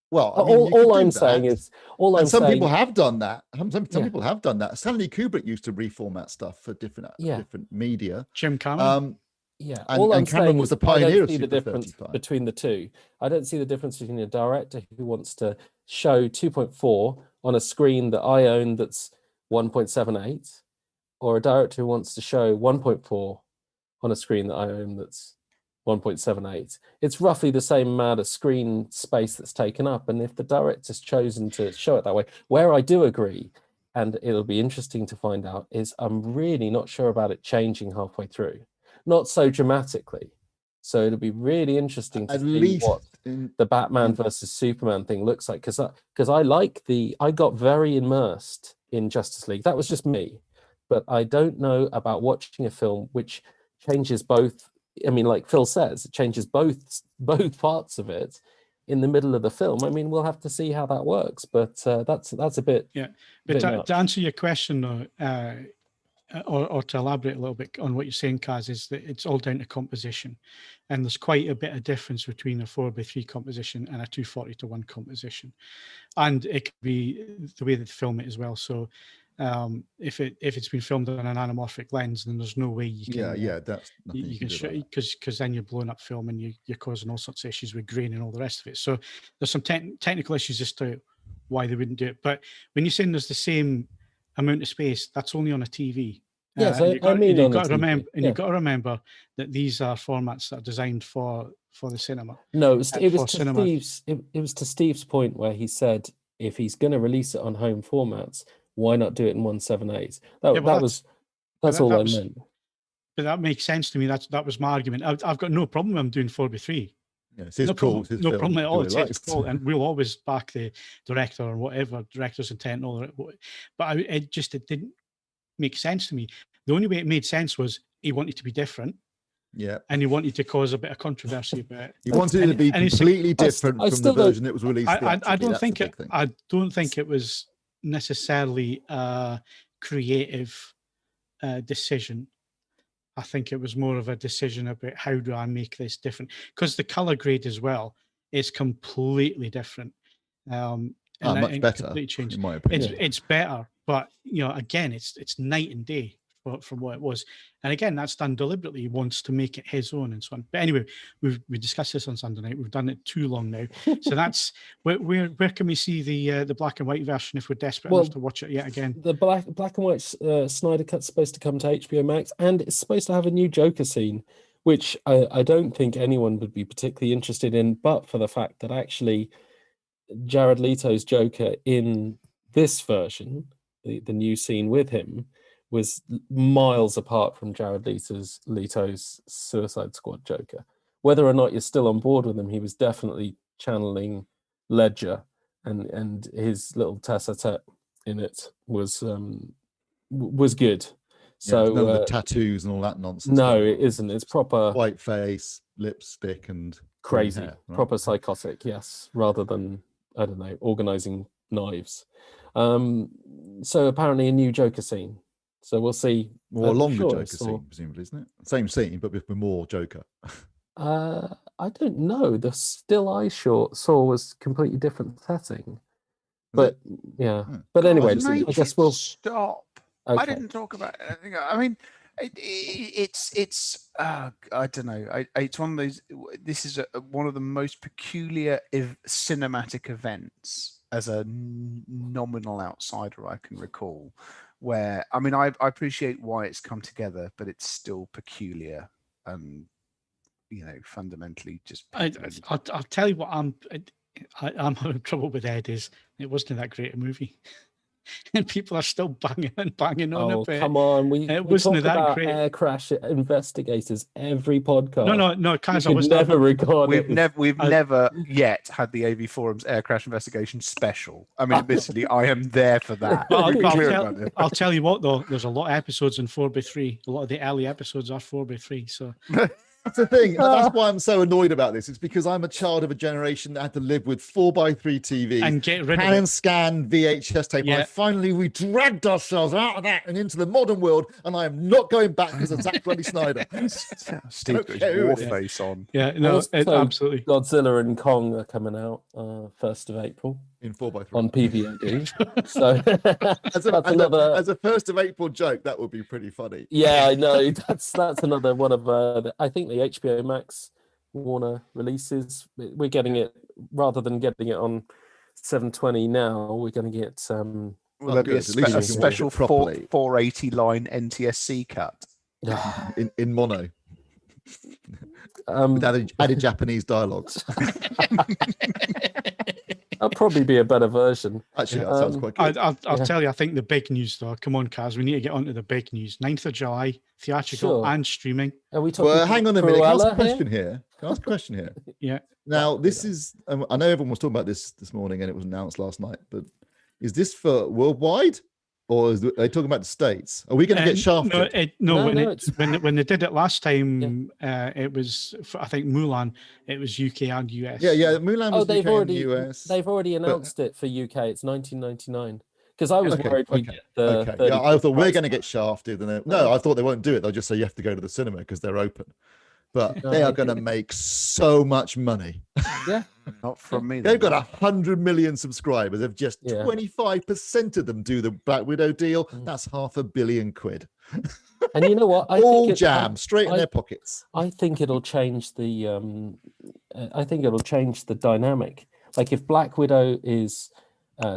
well, all I'm saying is, people have done that. Some people have done that. Stanley Kubrick used to reformat stuff for different media. Jim Cameron. And Cameron was the pioneer of Super 35. Between the two. I don't see the difference between a director who wants to show 2.4 on a screen that I own that's 1.78, or a director who wants to show 1.4 on a screen that I own that's 1.78. It's roughly the same amount of screen space that's taken up. And if the director's chosen to show it that way, where I do agree, and it'll be interesting to find out, is I'm really not sure about it changing halfway through. Not so dramatically. So it'll be really interesting to see what the Batman versus Superman thing looks like. Because I got very immersed in Justice League. That was just me. But I don't know about watching a film which changes both. I mean, like Phil says, it changes both parts of it in the middle of the film. I mean, we'll have to see how that works. But that's a bit. Yeah. But to answer your question, though, or to elaborate a little bit on what you're saying, Kaz, is that it's all down to composition, and there's quite a bit of difference between a 4:3 composition and a 240 to 1 composition, and it could be the way that they film it as well. So if it's been filmed on an anamorphic lens, then there's no way you can that's you can show, because then you're blowing up film and you're causing all sorts of issues with grain and all the rest of it. So there's some technical issues as to why they wouldn't do it. But when you're saying there's the same amount of space, that's only on a TV. Yes, you've got to remember that these are formats that are designed for the cinema. No, it was to Steve's point where he said if he's going to release it on home formats, why not do it in 178? That's all I meant. But that makes sense to me. That was my argument. I've got no problem with him doing 4:3. Yeah, it's his call. No problem at all. It's his call, and we'll always back the director or whatever director's intent. But it didn't make sense to me. The only way it made sense was he wanted to be different. Yeah, and he wanted to cause a bit of controversy about it. He wanted it to be completely different from the version that was released. I don't think it was necessarily a creative decision. I think it was more of a decision about how do I make this different, because the color grade as well is completely different. Much better, in my opinion. It's better, but again, it's night and day from what it was. And again, that's done deliberately. He wants to make it his own and so on. But anyway, we discussed this on Sunday night. We've done it too long now. So that's where can we see the black and white version if we're desperate enough to watch it yet again? The black and white Snyder cut's supposed to come to HBO Max, and it's supposed to have a new Joker scene, which I don't think anyone would be particularly interested in, but for the fact that actually Jared Leto's Joker in this version, the new scene with him, was miles apart from Jared Leto's Suicide Squad Joker. Whether or not you're still on board with him, he was definitely channeling Ledger, and his little tete-a-tete in it was good. So none of the tattoos and all that nonsense. No, it isn't. It's proper white face, lipstick, and crazy, hair, right? Proper psychotic, yes, rather than, I don't know, organizing knives. So apparently a new Joker scene. So we'll see. More longer Joker scene, presumably, isn't it? Same scene, but with more Joker. I don't know. The still I saw was completely different setting. But yeah. But anyway, I guess we'll stop. Okay. I didn't talk about anything. I mean, it's I don't know. It's one of those. This is one of the most peculiar cinematic events as a nominal outsider I can recall. Where I mean, I appreciate why it's come together, but it's still peculiar and fundamentally just. I'll tell you what I'm having trouble with Ed is it wasn't that great a movie. And people are still banging on about it. Come on, we wasn't talk that about great. Air crash Investigators every podcast. No, Kaz, I was never recorded. We've never yet had the AV Forums Air Crash Investigation special. I mean, admittedly, I am there for that. I'll tell you what, though, there's a lot of episodes in 4x3. A lot of the early episodes are 4x3. So that's the thing. That's why I'm so annoyed about this. It's because I'm a child of a generation that had to live with 4x3 TVs and get rid of pan and scan VHS tape. Yeah. Finally, we dragged ourselves out of that and into the modern world, and I am not going back because of Zack bloody Snyder. Steve got his war face on. Yeah, no, absolutely. Godzilla and Kong are coming out 1st of April. In 4x3 on PVOD. So as a 1st of April joke, that would be pretty funny. Yeah, I know. That's another one of I think the HBO Max Warner releases. We're getting it rather than getting it on 720 now. We're going to get will there be a special 480 line NTSC cut in mono with added Japanese dialogues. That'll probably be a better version. Actually, that sounds quite good. I'll tell you, I think the big news, though, come on, Kaz, we need to get onto the big news. 9th of July, theatrical and streaming. Are we talking hang on a minute. Can I ask a question here? Can I ask a question here? Yeah. Now, this is, I know everyone was talking about this morning and it was announced last night, but is this for worldwide? Or are they talking about the States? Are we going to get shafted? When they did it last time, it was, I think, Mulan. It was UK and US. Yeah, Mulan was UK and US. They've already announced it for UK. It's 1999. Because I was worried we'd get the... Yeah, I thought we're going to get shafted. No, I thought they won't do it. They'll just say you have to go to the cinema because they're open. But they are going to make so much money. Yeah. Not from me. They've got 100 million subscribers. If just 25% of them do the Black Widow deal, that's £500 million. And you know what? All jam straight in their pockets. I think it'll change the dynamic. Like if Black Widow is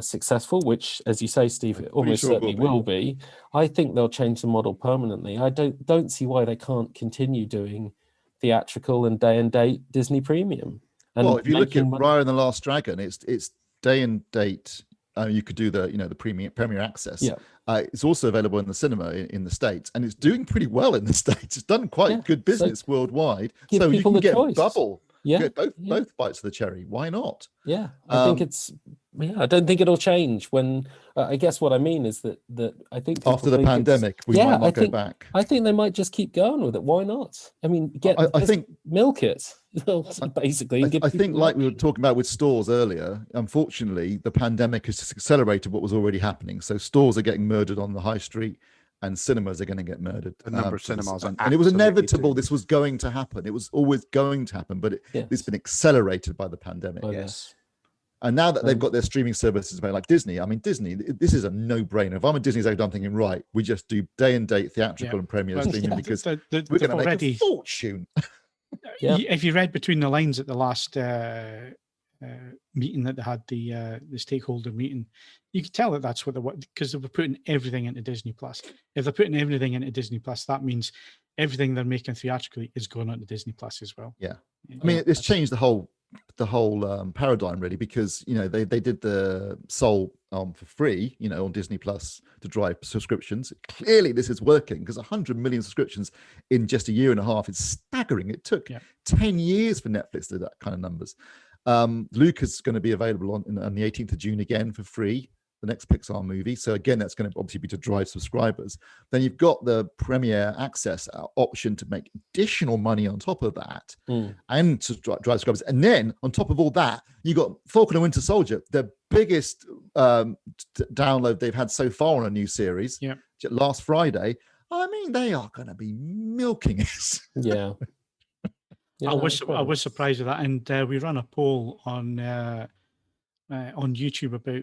successful, which, as you say, Steve, it almost certainly will be. I think they'll change the model permanently. I don't see why they can't continue doing theatrical and day and date Disney Premium. And if you look at Raya and the Last Dragon, it's day and date. You could do the Premier Access. Yeah. It's also available in the cinema in the States, and it's doing pretty well in the States. It's done quite good business worldwide. So you can get double. Yeah, both bites of the cherry. Why not? Yeah, I think it's. Yeah, I don't think it'll change. When I guess what I mean is that I think after the pandemic, we might not go back. I think they might just keep going with it. Why not? I mean, I think milk it basically. I think, like we were talking about with stores earlier, unfortunately, the pandemic has just accelerated what was already happening. So stores are getting murdered on the high street, and cinemas are going to get murdered. The number of cinemas, and it was inevitable. This was going to happen. It was always going to happen, but it's been accelerated by the pandemic. Yes. And now that they've got their streaming services like Disney, I mean, Disney, this is a no-brainer. If I'm a Disney executive, I'm thinking, right, we just do day and date theatrical and premiere streaming because we're going to make a fortune. If you read between the lines at the last meeting that they had, the stakeholder meeting, you could tell that that's what they want, because they were putting everything into Disney Plus. If they're putting everything into Disney Plus, that means everything they're making theatrically is going on to Disney Plus as well. Yeah, I mean, it's changed the whole paradigm really, because they did the Soul for free, on Disney Plus to drive subscriptions. Clearly, this is working, because 100 million subscriptions in just a year and a half is staggering. It took 10 years for Netflix to do that kind of numbers. Luke is going to be available on the 18th of June again for free, the next Pixar movie. So again, that's going to obviously be to drive subscribers. Then you've got the Premiere Access option to make additional money on top of that and to drive subscribers. And then on top of all that, you got Falcon and Winter Soldier, the biggest download they've had so far on a new series last Friday. I mean, they are going to be milking us. Yeah. I was surprised with that, and we ran a poll on YouTube about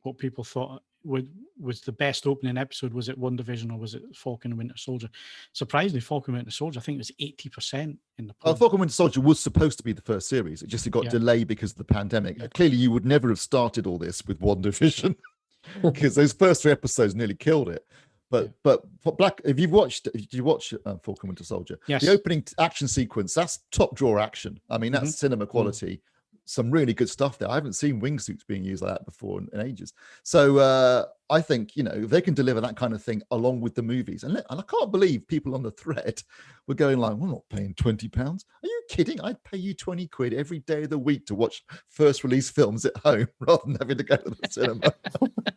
what people thought was the best opening episode. Was it WandaVision or was it Falcon and Winter Soldier? Surprisingly, Falcon and Winter Soldier, I think it was 80% in the poll. Falcon and Winter Soldier was supposed to be the first series. It just got delayed because of the pandemic. Yeah. Clearly, you would never have started all this with WandaVision because those first 3 episodes nearly killed it. But for did you watch Falcon Winter Soldier? Yes. The opening action sequence, that's top drawer action. I mean, that's cinema quality. Some really good stuff there. I haven't seen wingsuits being used like that before in ages. So I think, if they can deliver that kind of thing along with the movies, and I can't believe people on the thread were going like, we're not paying £20. Are you kidding? I'd pay you 20 quid every day of the week to watch first release films at home rather than having to go to the cinema.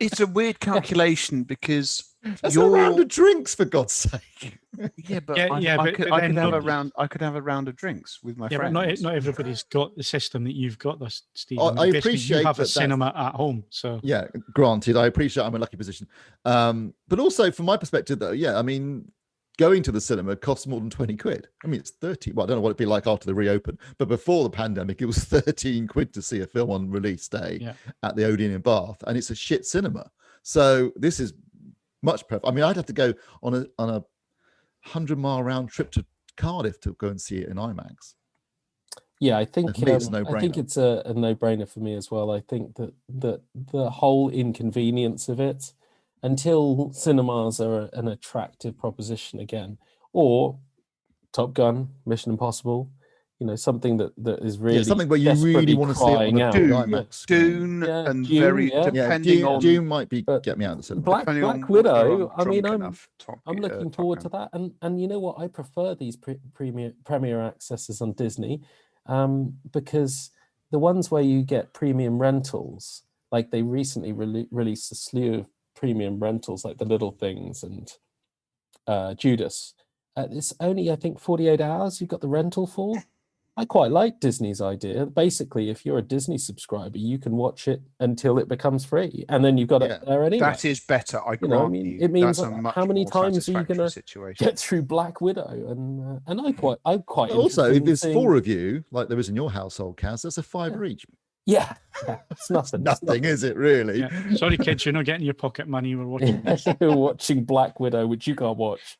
It's a weird calculation because that's a round of drinks, for God's sake. Yeah, but I could have a round of drinks with my friends. But not everybody's got the system that you've got, this, Steve. I appreciate you have a cinema at home. So yeah, granted, I appreciate I'm in a lucky position. But also from my perspective, though, I mean, going to the cinema costs more than 20 quid. I mean, it's 30. Well, I don't know what it'd be like after the reopen, but before the pandemic, it was 13 quid to see a film on release day at the Odeon in Bath, and it's a shit cinema. So this is much preferable. I mean, I'd have to go on a 100-mile round trip to Cardiff to go and see it in IMAX. Yeah, I think it's no-brainer. I think it's a no-brainer for me as well. I think that the whole inconvenience of it, until cinemas are an attractive proposition again, or Top Gun, Mission Impossible, something that is really something where you really want to see it on a IMAX. Dune, and Dune, very depending on Dune might be get me out of the cinema. Black Widow. I mean, I'm looking forward to that, and you know what? I prefer these premiere accesses on Disney, because the ones where you get premium rentals, like they recently released a slew of premium rentals, like The Little Things and Judas. It's only, I think, 48 hours you've got the rental for. I quite like Disney's idea. Basically, if you're a Disney subscriber, you can watch it until it becomes free, and then you've got it there anyway. That is better. I grant you. It means how many times are you going to get through Black Widow? And I quite. Also, if there's 4 of you, like there is in your household, Kaz, that's a £5 each. Yeah, it's nothing. Nothing, is it really? Yeah. Sorry, kids, you're not getting your pocket money. We're watching. We're watching Black Widow, which you can't watch.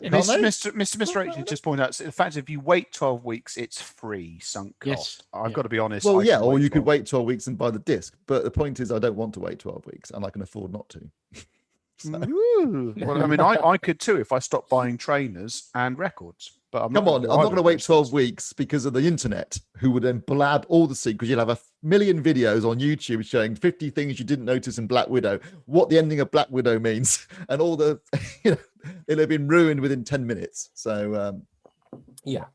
Mr. H just pointed out the fact if you wait 12 weeks, it's free sunk cost. I've got to be honest. Well, or you could wait 12 weeks and buy the disc. But the point is, I don't want to wait 12 weeks, and I can afford not to. Well, I mean, I could too if I stopped buying trainers and records. But I'm not going to wait 12 weeks because of the internet, who would then blab all the secrets. You'll have 1 million videos on YouTube showing 50 things you didn't notice in Black Widow, what the ending of Black Widow means, and all the, it'll have been ruined within 10 minutes. So, I'll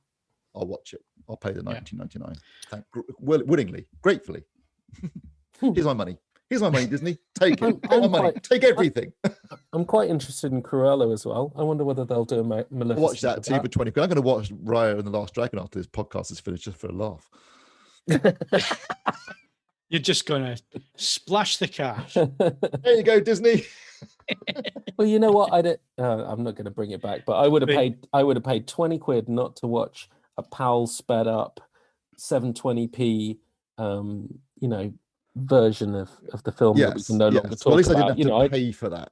watch it. I'll pay the $19.99. Willingly, gratefully. Here's my money. Here's my money, Disney. Take it. Take my money. Take everything. I'm quite interested in Cruella as well. I wonder whether they'll do a Maleficent. Watch that too for 20 quid. I'm going to watch Raya and the Last Dragon after this podcast is finished, just for a laugh. You're just going to splash the cash. There you go, Disney. Well, you know what? I'm not going to bring it back, but I would have paid 20 quid not to watch a PAL sped up 720p version of the film that we can no longer talk well, at least about. I didn't have to pay for that.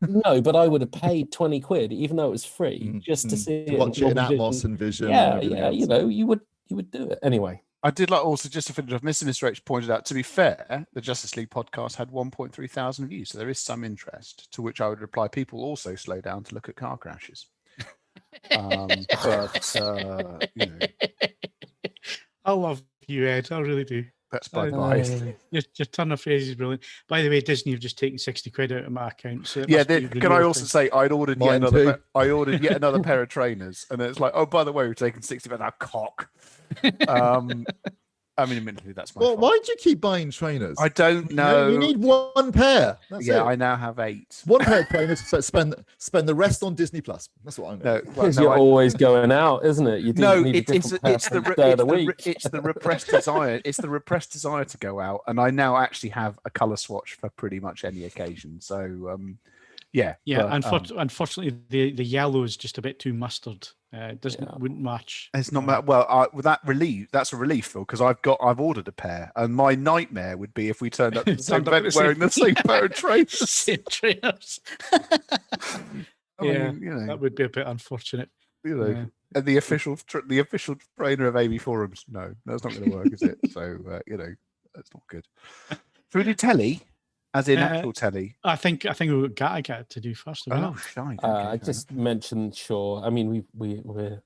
No, but I would have paid 20 quid, even though it was free, just to see to watch it in Atmos and Vision. Yeah, and yeah, else. you would do it anyway. I did like also, just to finish off, Mr. H pointed out, to be fair, the Justice League podcast had 1.3 thousand views, so there is some interest, to which I would reply, people also slow down to look at car crashes. I love you, Ed. I really do. That's bye-bye. Your turn of phrase is brilliant. By the way, Disney have just taken 60 quid out of my account. So can I also say I'd ordered yet another pair of trainers, and it's like, oh, by the way, we're taking 60 for that cock. I mean, admittedly, that's my fault. Why do you keep buying trainers? I don't know. You need one pair. That's it. I now have 8. One pair of trainers, but spend the rest on Disney Plus. That's what I'm going to do. Because you're always going out, isn't it? You do need it's the repressed desire. It's the repressed desire to go out, and I now actually have a colour swatch for pretty much any occasion. So, yeah. Unfortunately, the yellow is just a bit too mustard. Wouldn't match. It's not well. That's a relief, Phil, because I've ordered a pair, and my nightmare would be if we turned up to the same event wearing the same pair of trainers. Same trainers. That would be a bit unfortunate. And the official trainer of AV Forums. No, that's not going to work, is it? So that's not good. Should we do telly? As in actual telly? I think we got Gattaca to do first. I just mentioned Shaw. I mean, we're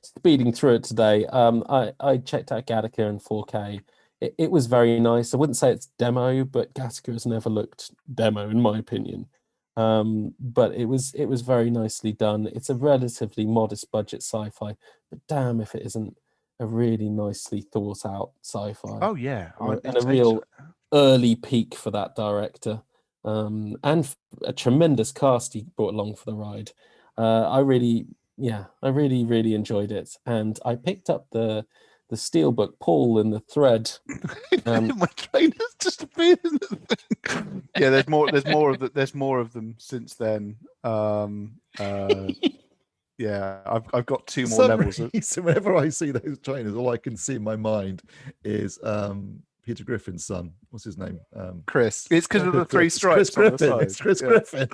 speeding through it today. I checked out Gattaca in 4K. It was very nice. I wouldn't say it's demo, but Gattaca has never looked demo in my opinion. But it was very nicely done. It's a relatively modest budget sci-fi, but damn if it isn't a really nicely thought out sci-fi. Oh yeah, and a real early peak for that director, and a tremendous cast he brought along for the ride. I really enjoyed it, and I picked up the steelbook Paul in the thread. My trainer's just appeared in the thing. Yeah, there's more of them since then. Yeah, I've got 2 more levels. Whenever I see those trainers, all I can see in my mind is Peter Griffin's son. What's his name? Chris. It's because of the 3 stripes. It's Chris Griffin.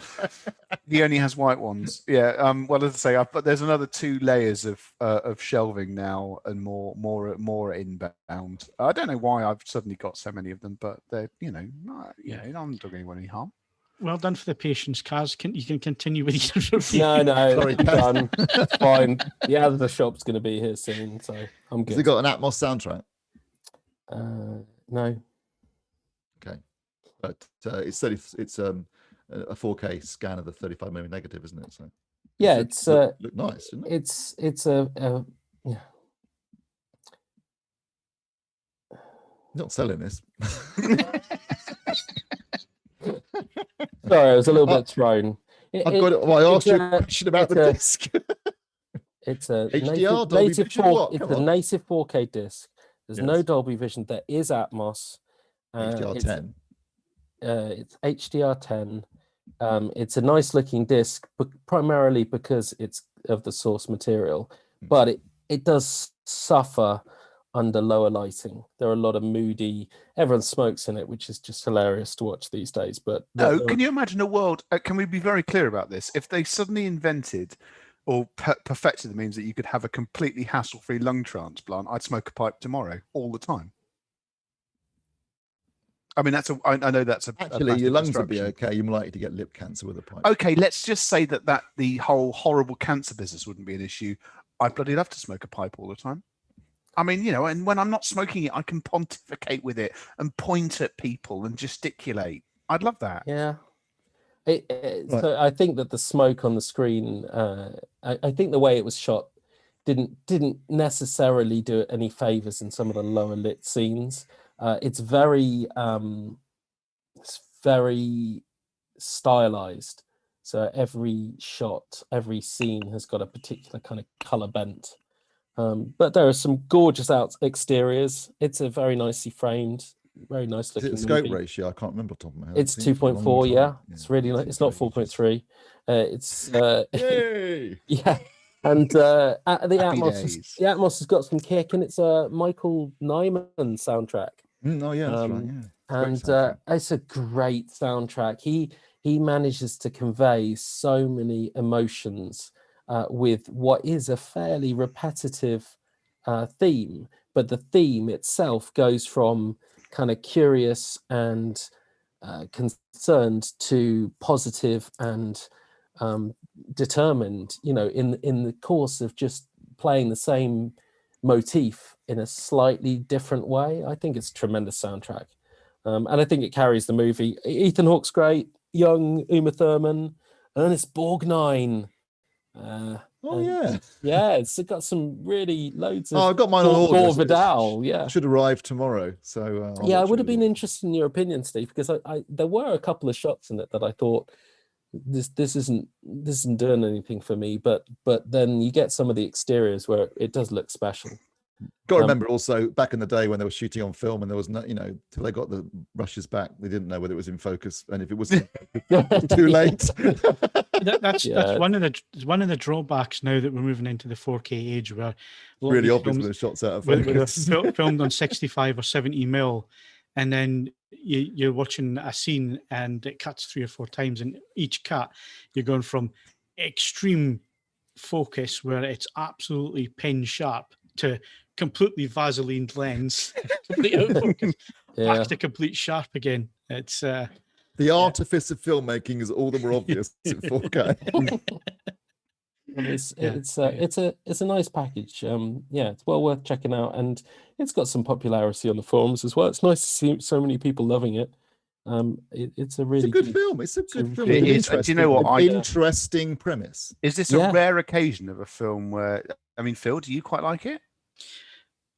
He only has white ones. Yeah. Well, as I say, but there's another 2 layers of shelving now, and more inbound. I don't know why I've suddenly got so many of them, but they're I'm not doing anyone any harm. Well done for the patience, Kaz. You can continue with your review. No, sorry, done. It's fine. The other shop's going to be here soon, so I'm good. Has it got an Atmos soundtrack? No. Okay, but it's a 4K scan of the 35mm negative, isn't it? So it's look nice, isn't it? It's a yeah. Not selling this. Sorry, I was a little bit thrown. I've got it. Well, I asked you a question about the disc. It's a HDR, native 4K disc. There's no Dolby Vision. There is Atmos. HDR10. It's HDR10. It's a nice looking disc, primarily because it's of the source material, but it does suffer under lower lighting. There are a lot of moody, everyone smokes in it, which is just hilarious to watch these days. But can you imagine a world? Can we be very clear about this? If they suddenly invented or perfected the means that you could have a completely hassle-free lung transplant, I'd smoke a pipe tomorrow, all the time. I mean, I know that's actually your lungs would be okay. You're more likely to get lip cancer with a pipe. Okay, let's just say that the whole horrible cancer business wouldn't be an issue. I'd bloody love to smoke a pipe all the time. I mean, and when I'm not smoking it, I can pontificate with it and point at people and gesticulate. I'd love that. Yeah. So I think that the smoke on the screen, I think the way it was shot didn't necessarily do it any favors in some of the lower lit scenes. It's very stylized. So every shot, every scene has got a particular kind of color bent. But there are some gorgeous exteriors. It's a very nicely framed, very nice looking. Is it a scope ratio? I can't remember top of my head. It's 2.4. Yeah, it's really nice. It's not 4.3. It's yay! Yeah, And the Happy Atmos, days. the Atmos has got some kick, and it's a Michael Nyman soundtrack. Oh yeah, that's right. Yeah, And it's a great soundtrack. He manages to convey so many emotions with what is a fairly repetitive theme, but the theme itself goes from kind of curious and concerned to positive and determined, you know, in the course of just playing the same motif in a slightly different way. I think it's a tremendous soundtrack. And I think it carries the movie. Ethan Hawke's great, young Uma Thurman, Ernest Borgnine. Yeah, it's got some really loads of. I've got mine on order. Gore Vidal, yeah, should arrive tomorrow. So I would have been interested in your opinion, Steve, because I there were a couple of shots in it that I thought this isn't doing anything for me, but then you get some of the exteriors where it does look special. Got to remember also back in the day when they were shooting on film and there was no, you know, till they got the rushes back, they didn't know whether it was in focus, and if it was too late. That's one of the drawbacks now that we're moving into the 4K age, where really obvious when the shots out of focus, filmed on 65 or 70 mil, and then you're watching a scene and it cuts 3 or 4 times, and each cut you're going from extreme focus where it's absolutely pin sharp to completely Vaseline lens, back to complete sharp again. It's the artifice of filmmaking is all the more obvious in 4K. It's a nice package. It's well worth checking out, and it's got some popularity on the forums as well. It's nice to see so many people loving it. It's a good film. It's a good film. It is. Do you know what? Interesting premise. Is this a rare occasion of a film where? I mean, Phil, do you quite like it?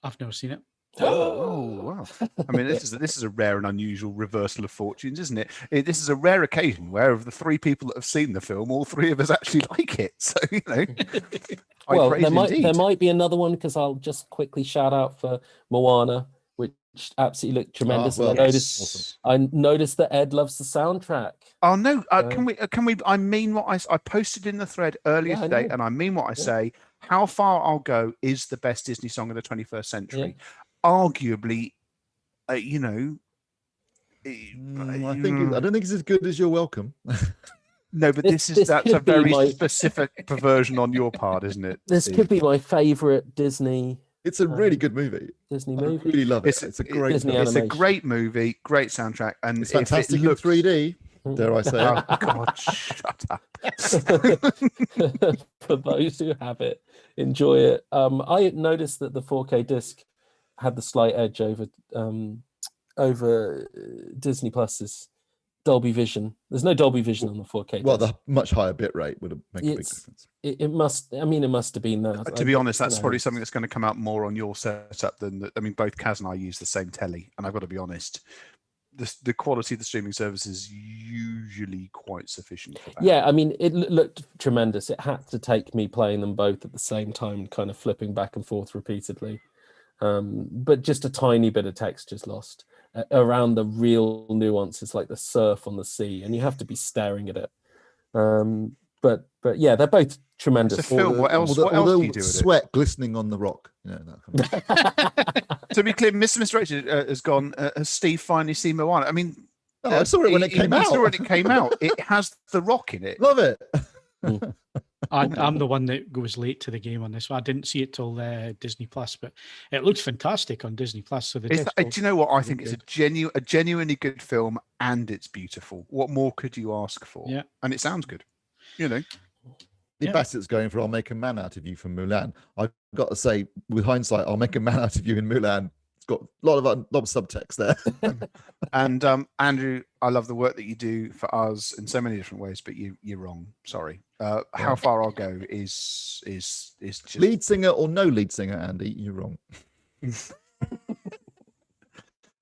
I've never seen it. Oh wow! I mean, this is a rare and unusual reversal of fortunes, isn't it? This is a rare occasion where, of the 3 people that have seen the film, all 3 of us actually like it. So you know, well, there might be another one, because I'll just quickly shout out for Moana, which absolutely looked tremendous. I noticed that Ed loves the soundtrack. Oh no! Can we? I mean what I posted in the thread earlier today, and I mean what I say. How Far I'll Go is the best Disney song of the 21st century. Arguably, you know. I don't think it's as good as You're Welcome. No, but that's a very specific perversion on your part, isn't it? This could be my favorite Disney. It's a really good movie. Disney movie. I really love it. It's a great Disney film. It's a great movie, great soundtrack, and it's fantastic in 3D. Dare I say? Oh God, shut up! For those who have it, enjoy it. I noticed that the 4K disc had the slight edge over Disney Plus's Dolby Vision. There's no Dolby Vision on the 4K. Well, the much higher bit rate would have made a big difference. It must. I mean, it must have been that. To be honest, that's probably something that's going to come out more on your setup than that. I mean, both Kaz and I use the same telly, and I've got to be honest. The quality of the streaming service is usually quite sufficient for that. Yeah, I mean, it looked tremendous. It had to take me playing them both at the same time, kind of flipping back and forth repeatedly. But just a tiny bit of texture's lost around the real nuances, like the surf on the sea, and you have to be staring at it. But yeah, they're both tremendous. It's a film. What else do you do with sweat glistening on the rock? You know, that kind of... To be clear, Mr. Richard has gone. Has Steve finally seen Moana? I mean, I saw it when it came out. I saw it when it came out. It has the rock in it. Love it. I'm the one that was late to the game on this one. I didn't see it till Disney Plus, but it looks fantastic on Disney Plus. So do you know what? I think it's a genuinely good film, and it's beautiful. What more could you ask for? Yeah, and it sounds good. You know. Bassett's going for "I'll make a man out of you" from Mulan. I've got to say, with hindsight, "I'll make a man out of you" in Mulan. It's got a lot of subtext there. And Andrew, I love the work that you do for us in so many different ways, but you're wrong. Sorry. How Far I'll Go is just lead singer or no lead singer, Andy. You're wrong.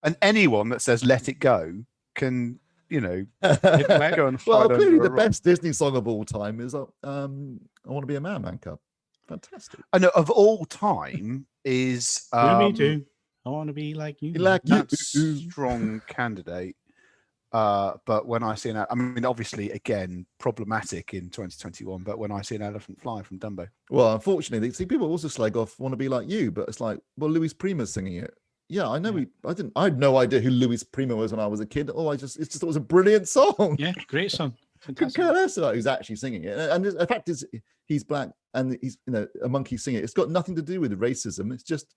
And anyone that says "Let It Go" can. You know, go and clearly the best Disney song of all time is "I Want to Be a Man, Man Cub." Fantastic. I know of all time is me too. I want to be like you. That's strong candidate. But when I see I mean, obviously, again, problematic in 2021. But when I see an elephant fly from Dumbo, well, unfortunately, see, people also slag off, want to be like you, but it's like, well, Louis Prima's singing it. Yeah, I know. Yeah. I had no idea who Louis Prima was when I was a kid. Oh, it just thought it was a brilliant song. Yeah, great song. Could care less about who's actually singing it. And the fact is, he's black and he's a monkey singing it. It's got nothing to do with racism. It's just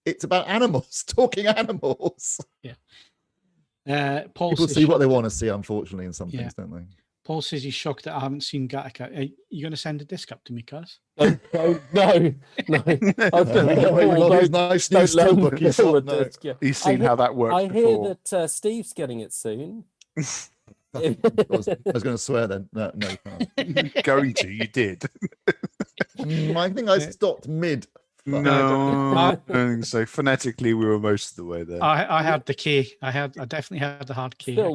it's about animals, talking animals. Yeah. Paul People see what they want to see, unfortunately, in some things, don't they? Paul says he's shocked that I haven't seen Gattaca. Are you going to send a disc up to me, Cuz? No. Nice new steelbook. He's seen how that works. I hear that Steve's getting it soon. I was going to swear then. No, going to, you did. I think I stopped mid. No, I don't think so. Phonetically, we were most of the way there. I had the K. I definitely had the hard K. Still,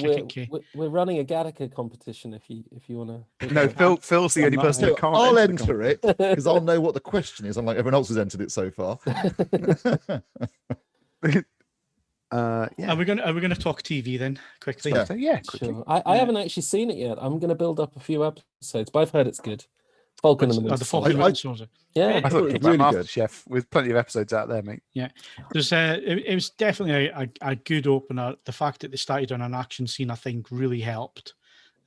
we're running a Gattaca competition if you want to. No, Phil's the only person who can't. I'll enter it because I'll know what the question is. Unlike everyone else has entered it so far. Are we going to talk TV then quickly? Yeah, sure. I haven't actually seen it yet. I'm going to build up a few episodes, but I've heard it's good. Falcon and the the Falcon yeah, I thought it was really like good. MasterChef with plenty of episodes out there, mate. Yeah, there's it was definitely a good opener. The fact that they started on an action scene, I think, really helped.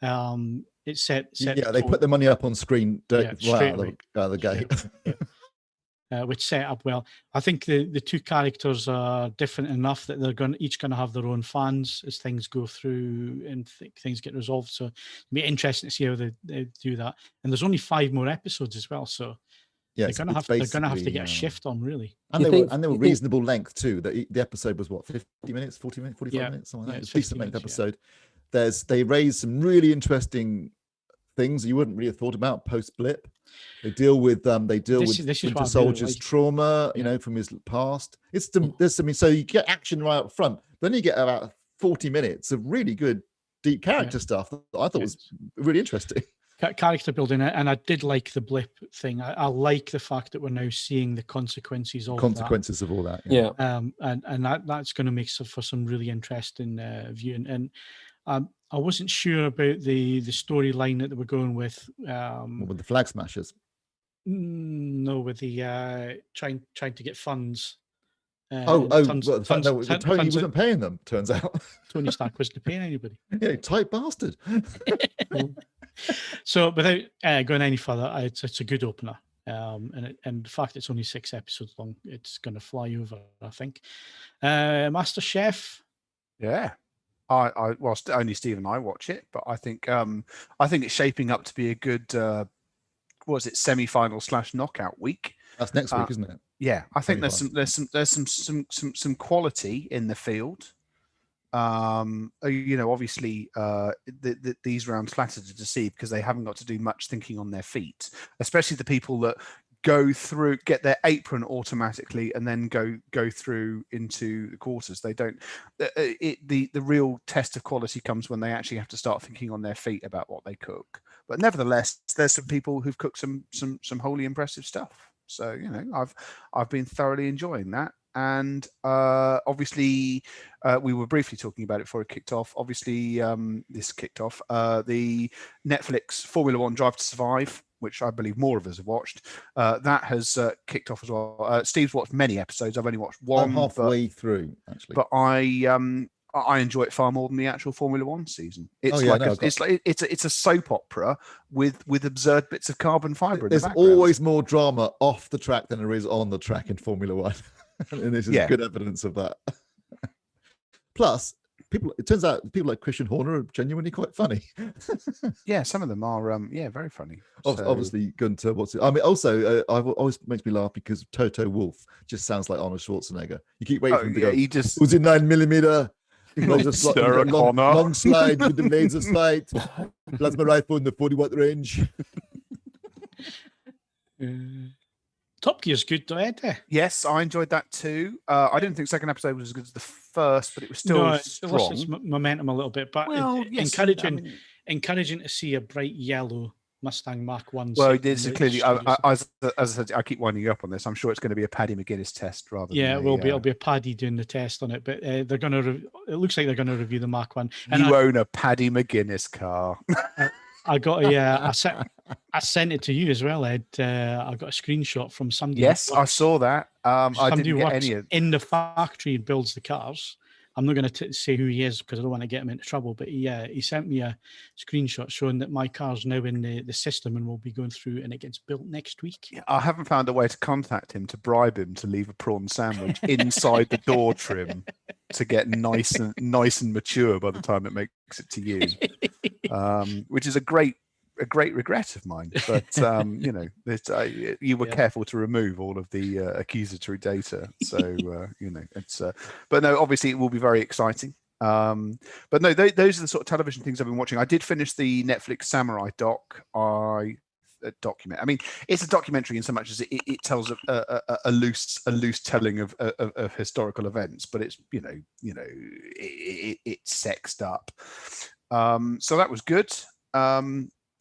It set they put the money up on screen right out of the gate. Which set up well. I think the two characters are different enough that they're each going to have their own fans as things go through and things get resolved. So it'll be interesting to see how they do that. And there's only 5 more episodes as well, so they're going to have to get a shift on, really. And they were reasonable length too. The episode was what, 50 minutes, 40 minutes, 45 minutes, something like that. It's a decent length episode. They raised some really interesting things you wouldn't really have thought about post blip. They deal with Winter Soldier's trauma, from his past. So you get action right up front, then you get about 40 minutes of really good, deep character stuff that I thought was really interesting. Character building, and I did like the blip thing. I like the fact that we're now seeing the consequences of all that. Yeah. And that's going to make for some really interesting viewing. And I wasn't sure about the storyline that they were going with. With the Flag Smashers. No, with the trying to get funds. Tony wasn't paying them. Turns out Tony Stark wasn't paying anybody. Yeah, tight bastard. So, without going any further, it's a good opener. And the fact it's only 6 episodes long, it's going to fly over, I think. Master Chef. Yeah. Well, only Steve and I watch it, but I think it's shaping up to be a good semi-final / knockout week. That's next week, isn't it? Yeah, I think there's some quality in the field. Obviously, these rounds flatter to deceive because they haven't got to do much thinking on their feet, especially the people that go through, get their apron automatically, and then go through into the quarters. They don't. The real test of quality comes when they actually have to start thinking on their feet about what they cook. But nevertheless, there's some people who've cooked some wholly impressive stuff. So I've been thoroughly enjoying that. And obviously, we were briefly talking about it before it kicked off. Obviously, this kicked off the Netflix Formula One Drive to Survive, which I believe more of us have watched. That has kicked off as well. Steve's watched many episodes. I've only watched one. I'm halfway through, actually. But I enjoy it far more than the actual Formula One season. It's it's a soap opera with absurd bits of carbon fiber. There's always more drama off the track than there is on the track in Formula One, and this is good evidence of that. Plus, it turns out people like Christian Horner are genuinely quite funny. Yeah, some of them are. Very funny. Obviously, Gunter. Also, I've always makes me laugh because Toto Wolff just sounds like Arnold Schwarzenegger. You keep waiting for him to go. He just was in 9mm. Long slide with the laser sight, plasma rifle in the 40-watt range. Top Gear's good, though, isn't it? Yes, I enjoyed that too. I didn't think second episode was as good as the first, but it was still strong. It lost its momentum a little bit, but encouraging to see a bright yellow Mustang Mark 1. Well, this is clearly, as I said, I keep winding you up on this. I'm sure it's going to be a Paddy McGuinness test rather than it'll be a Paddy doing the test on it, but they're going to. It looks like they're going to review the Mark 1. And you own a Paddy McGuinness car. I got I sent it to you as well, Ed. I got a screenshot from somebody. Yes, I saw that. I didn't get any in the factory and builds the cars. I'm not going to say who he is because I don't want to get him into trouble. But he sent me a screenshot showing that my car's now in the system and will be going through, and it gets built next week. Yeah, I haven't found a way to contact him to bribe him to leave a prawn sandwich inside the door trim to get nice and mature by the time it makes it to you, which is a great regret of mine. But you were careful to remove all of the accusatory data, so it's. But no, obviously it will be very exciting. But no, those are the sort of television things I've been watching. I did finish the Netflix Samurai document. I mean, it's a documentary in so much as it tells a loose telling of historical events, but it's it's sexed up. So that was good.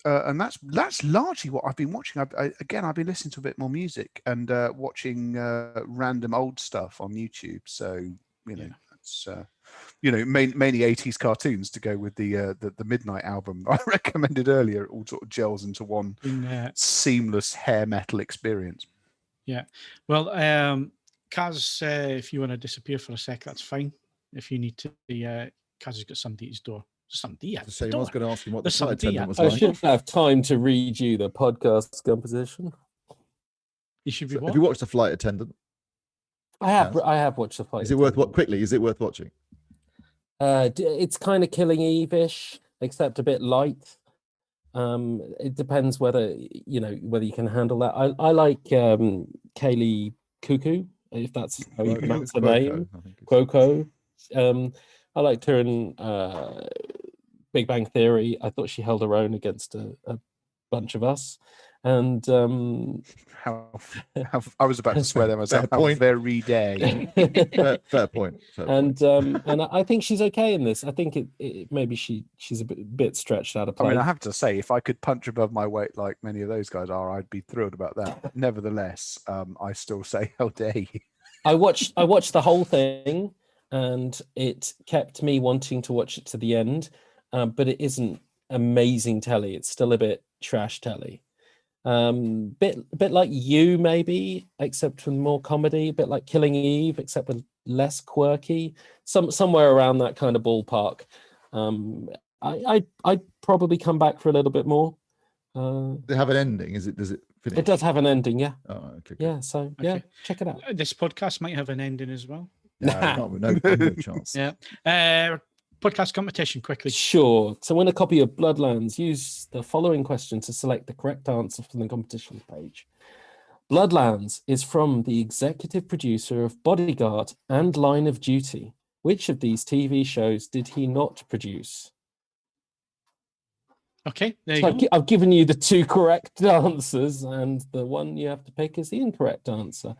And that's largely what I've been watching. I've been listening to a bit more music and watching random old stuff on YouTube. So it's mainly 80s cartoons to go with the Midnight album I recommended earlier. It all sort of gels into one seamless hair metal experience. Yeah, well, Kaz, if you want to disappear for a sec, that's fine. If you need to, Kaz has got somebody at his door. Somebody at the door. I was going to ask him what the flight attendant was like. like. I shouldn't have time to read you the podcast composition. You should be. Have you watched The Flight Attendant? I have watched The Flight. Is it worth quickly? Is it worth watching? It's kind of Killing Eve-ish, except a bit light. It depends whether you can handle that. I like Kaylee Cuckoo, if that's how you pronounce her name. Cuoco. I liked her in Big Bang Theory. I thought she held her own against a bunch of us. And how I was about to swear there myself. How very day. Fair point. And I think she's okay in this. I think it maybe she's a bit stretched out of place. I mean, I have to say, if I could punch above my weight like many of those guys are, I'd be thrilled about that. Nevertheless, I still say, how dare you? I watched the whole thing, and it kept me wanting to watch it to the end. But it isn't amazing telly. It's still a bit trash telly. Bit like You, maybe, except with more comedy. A bit like Killing Eve, except with less quirky. Somewhere around that kind of ballpark. I'd probably come back for a little bit more. Does it have an ending? Does it finish? It does have an ending, yeah. Oh, okay. Yeah, so yeah, check it out. This podcast might have an ending as well. No chance. Yeah. Podcast competition quickly. Sure. To win a copy of Bloodlands, use the following question to select the correct answer from the competition page. Bloodlands is from the executive producer of Bodyguard and Line of Duty. Which of these TV shows did he not produce? Okay, there you go. I've given you the two correct answers, and the one you have to pick is the incorrect answer.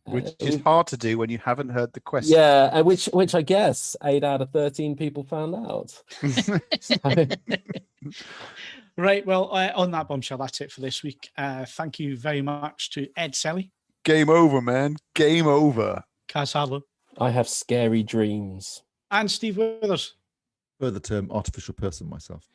Which is hard to do when you haven't heard the question. Yeah, which I guess 8 out of 13 people found out. Right, well, on that bombshell, that's it for this week. Thank you very much to Ed Selley. Game over, man. Game over. Kaz Harlow. I have scary dreams. And Steve Withers. Further term, artificial person myself.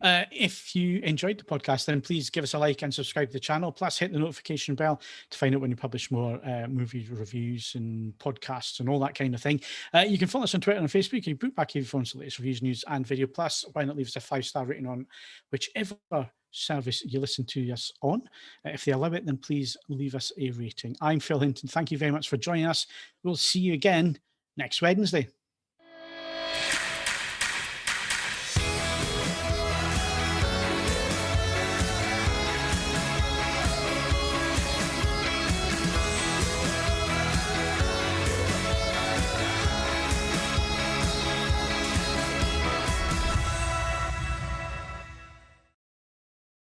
If you enjoyed the podcast, then please give us a like and subscribe to the channel. Plus, hit the notification bell to find out when you publish more movie reviews and podcasts and all that kind of thing. You can follow us on Twitter and Facebook. You can boot back AV Forums for the latest reviews, news, and video. Plus, why not leave us a 5-star rating on whichever service you listen to us on? If they allow it, then please leave us a rating. I'm Phil Hinton. Thank you very much for joining us. We'll see you again next Wednesday.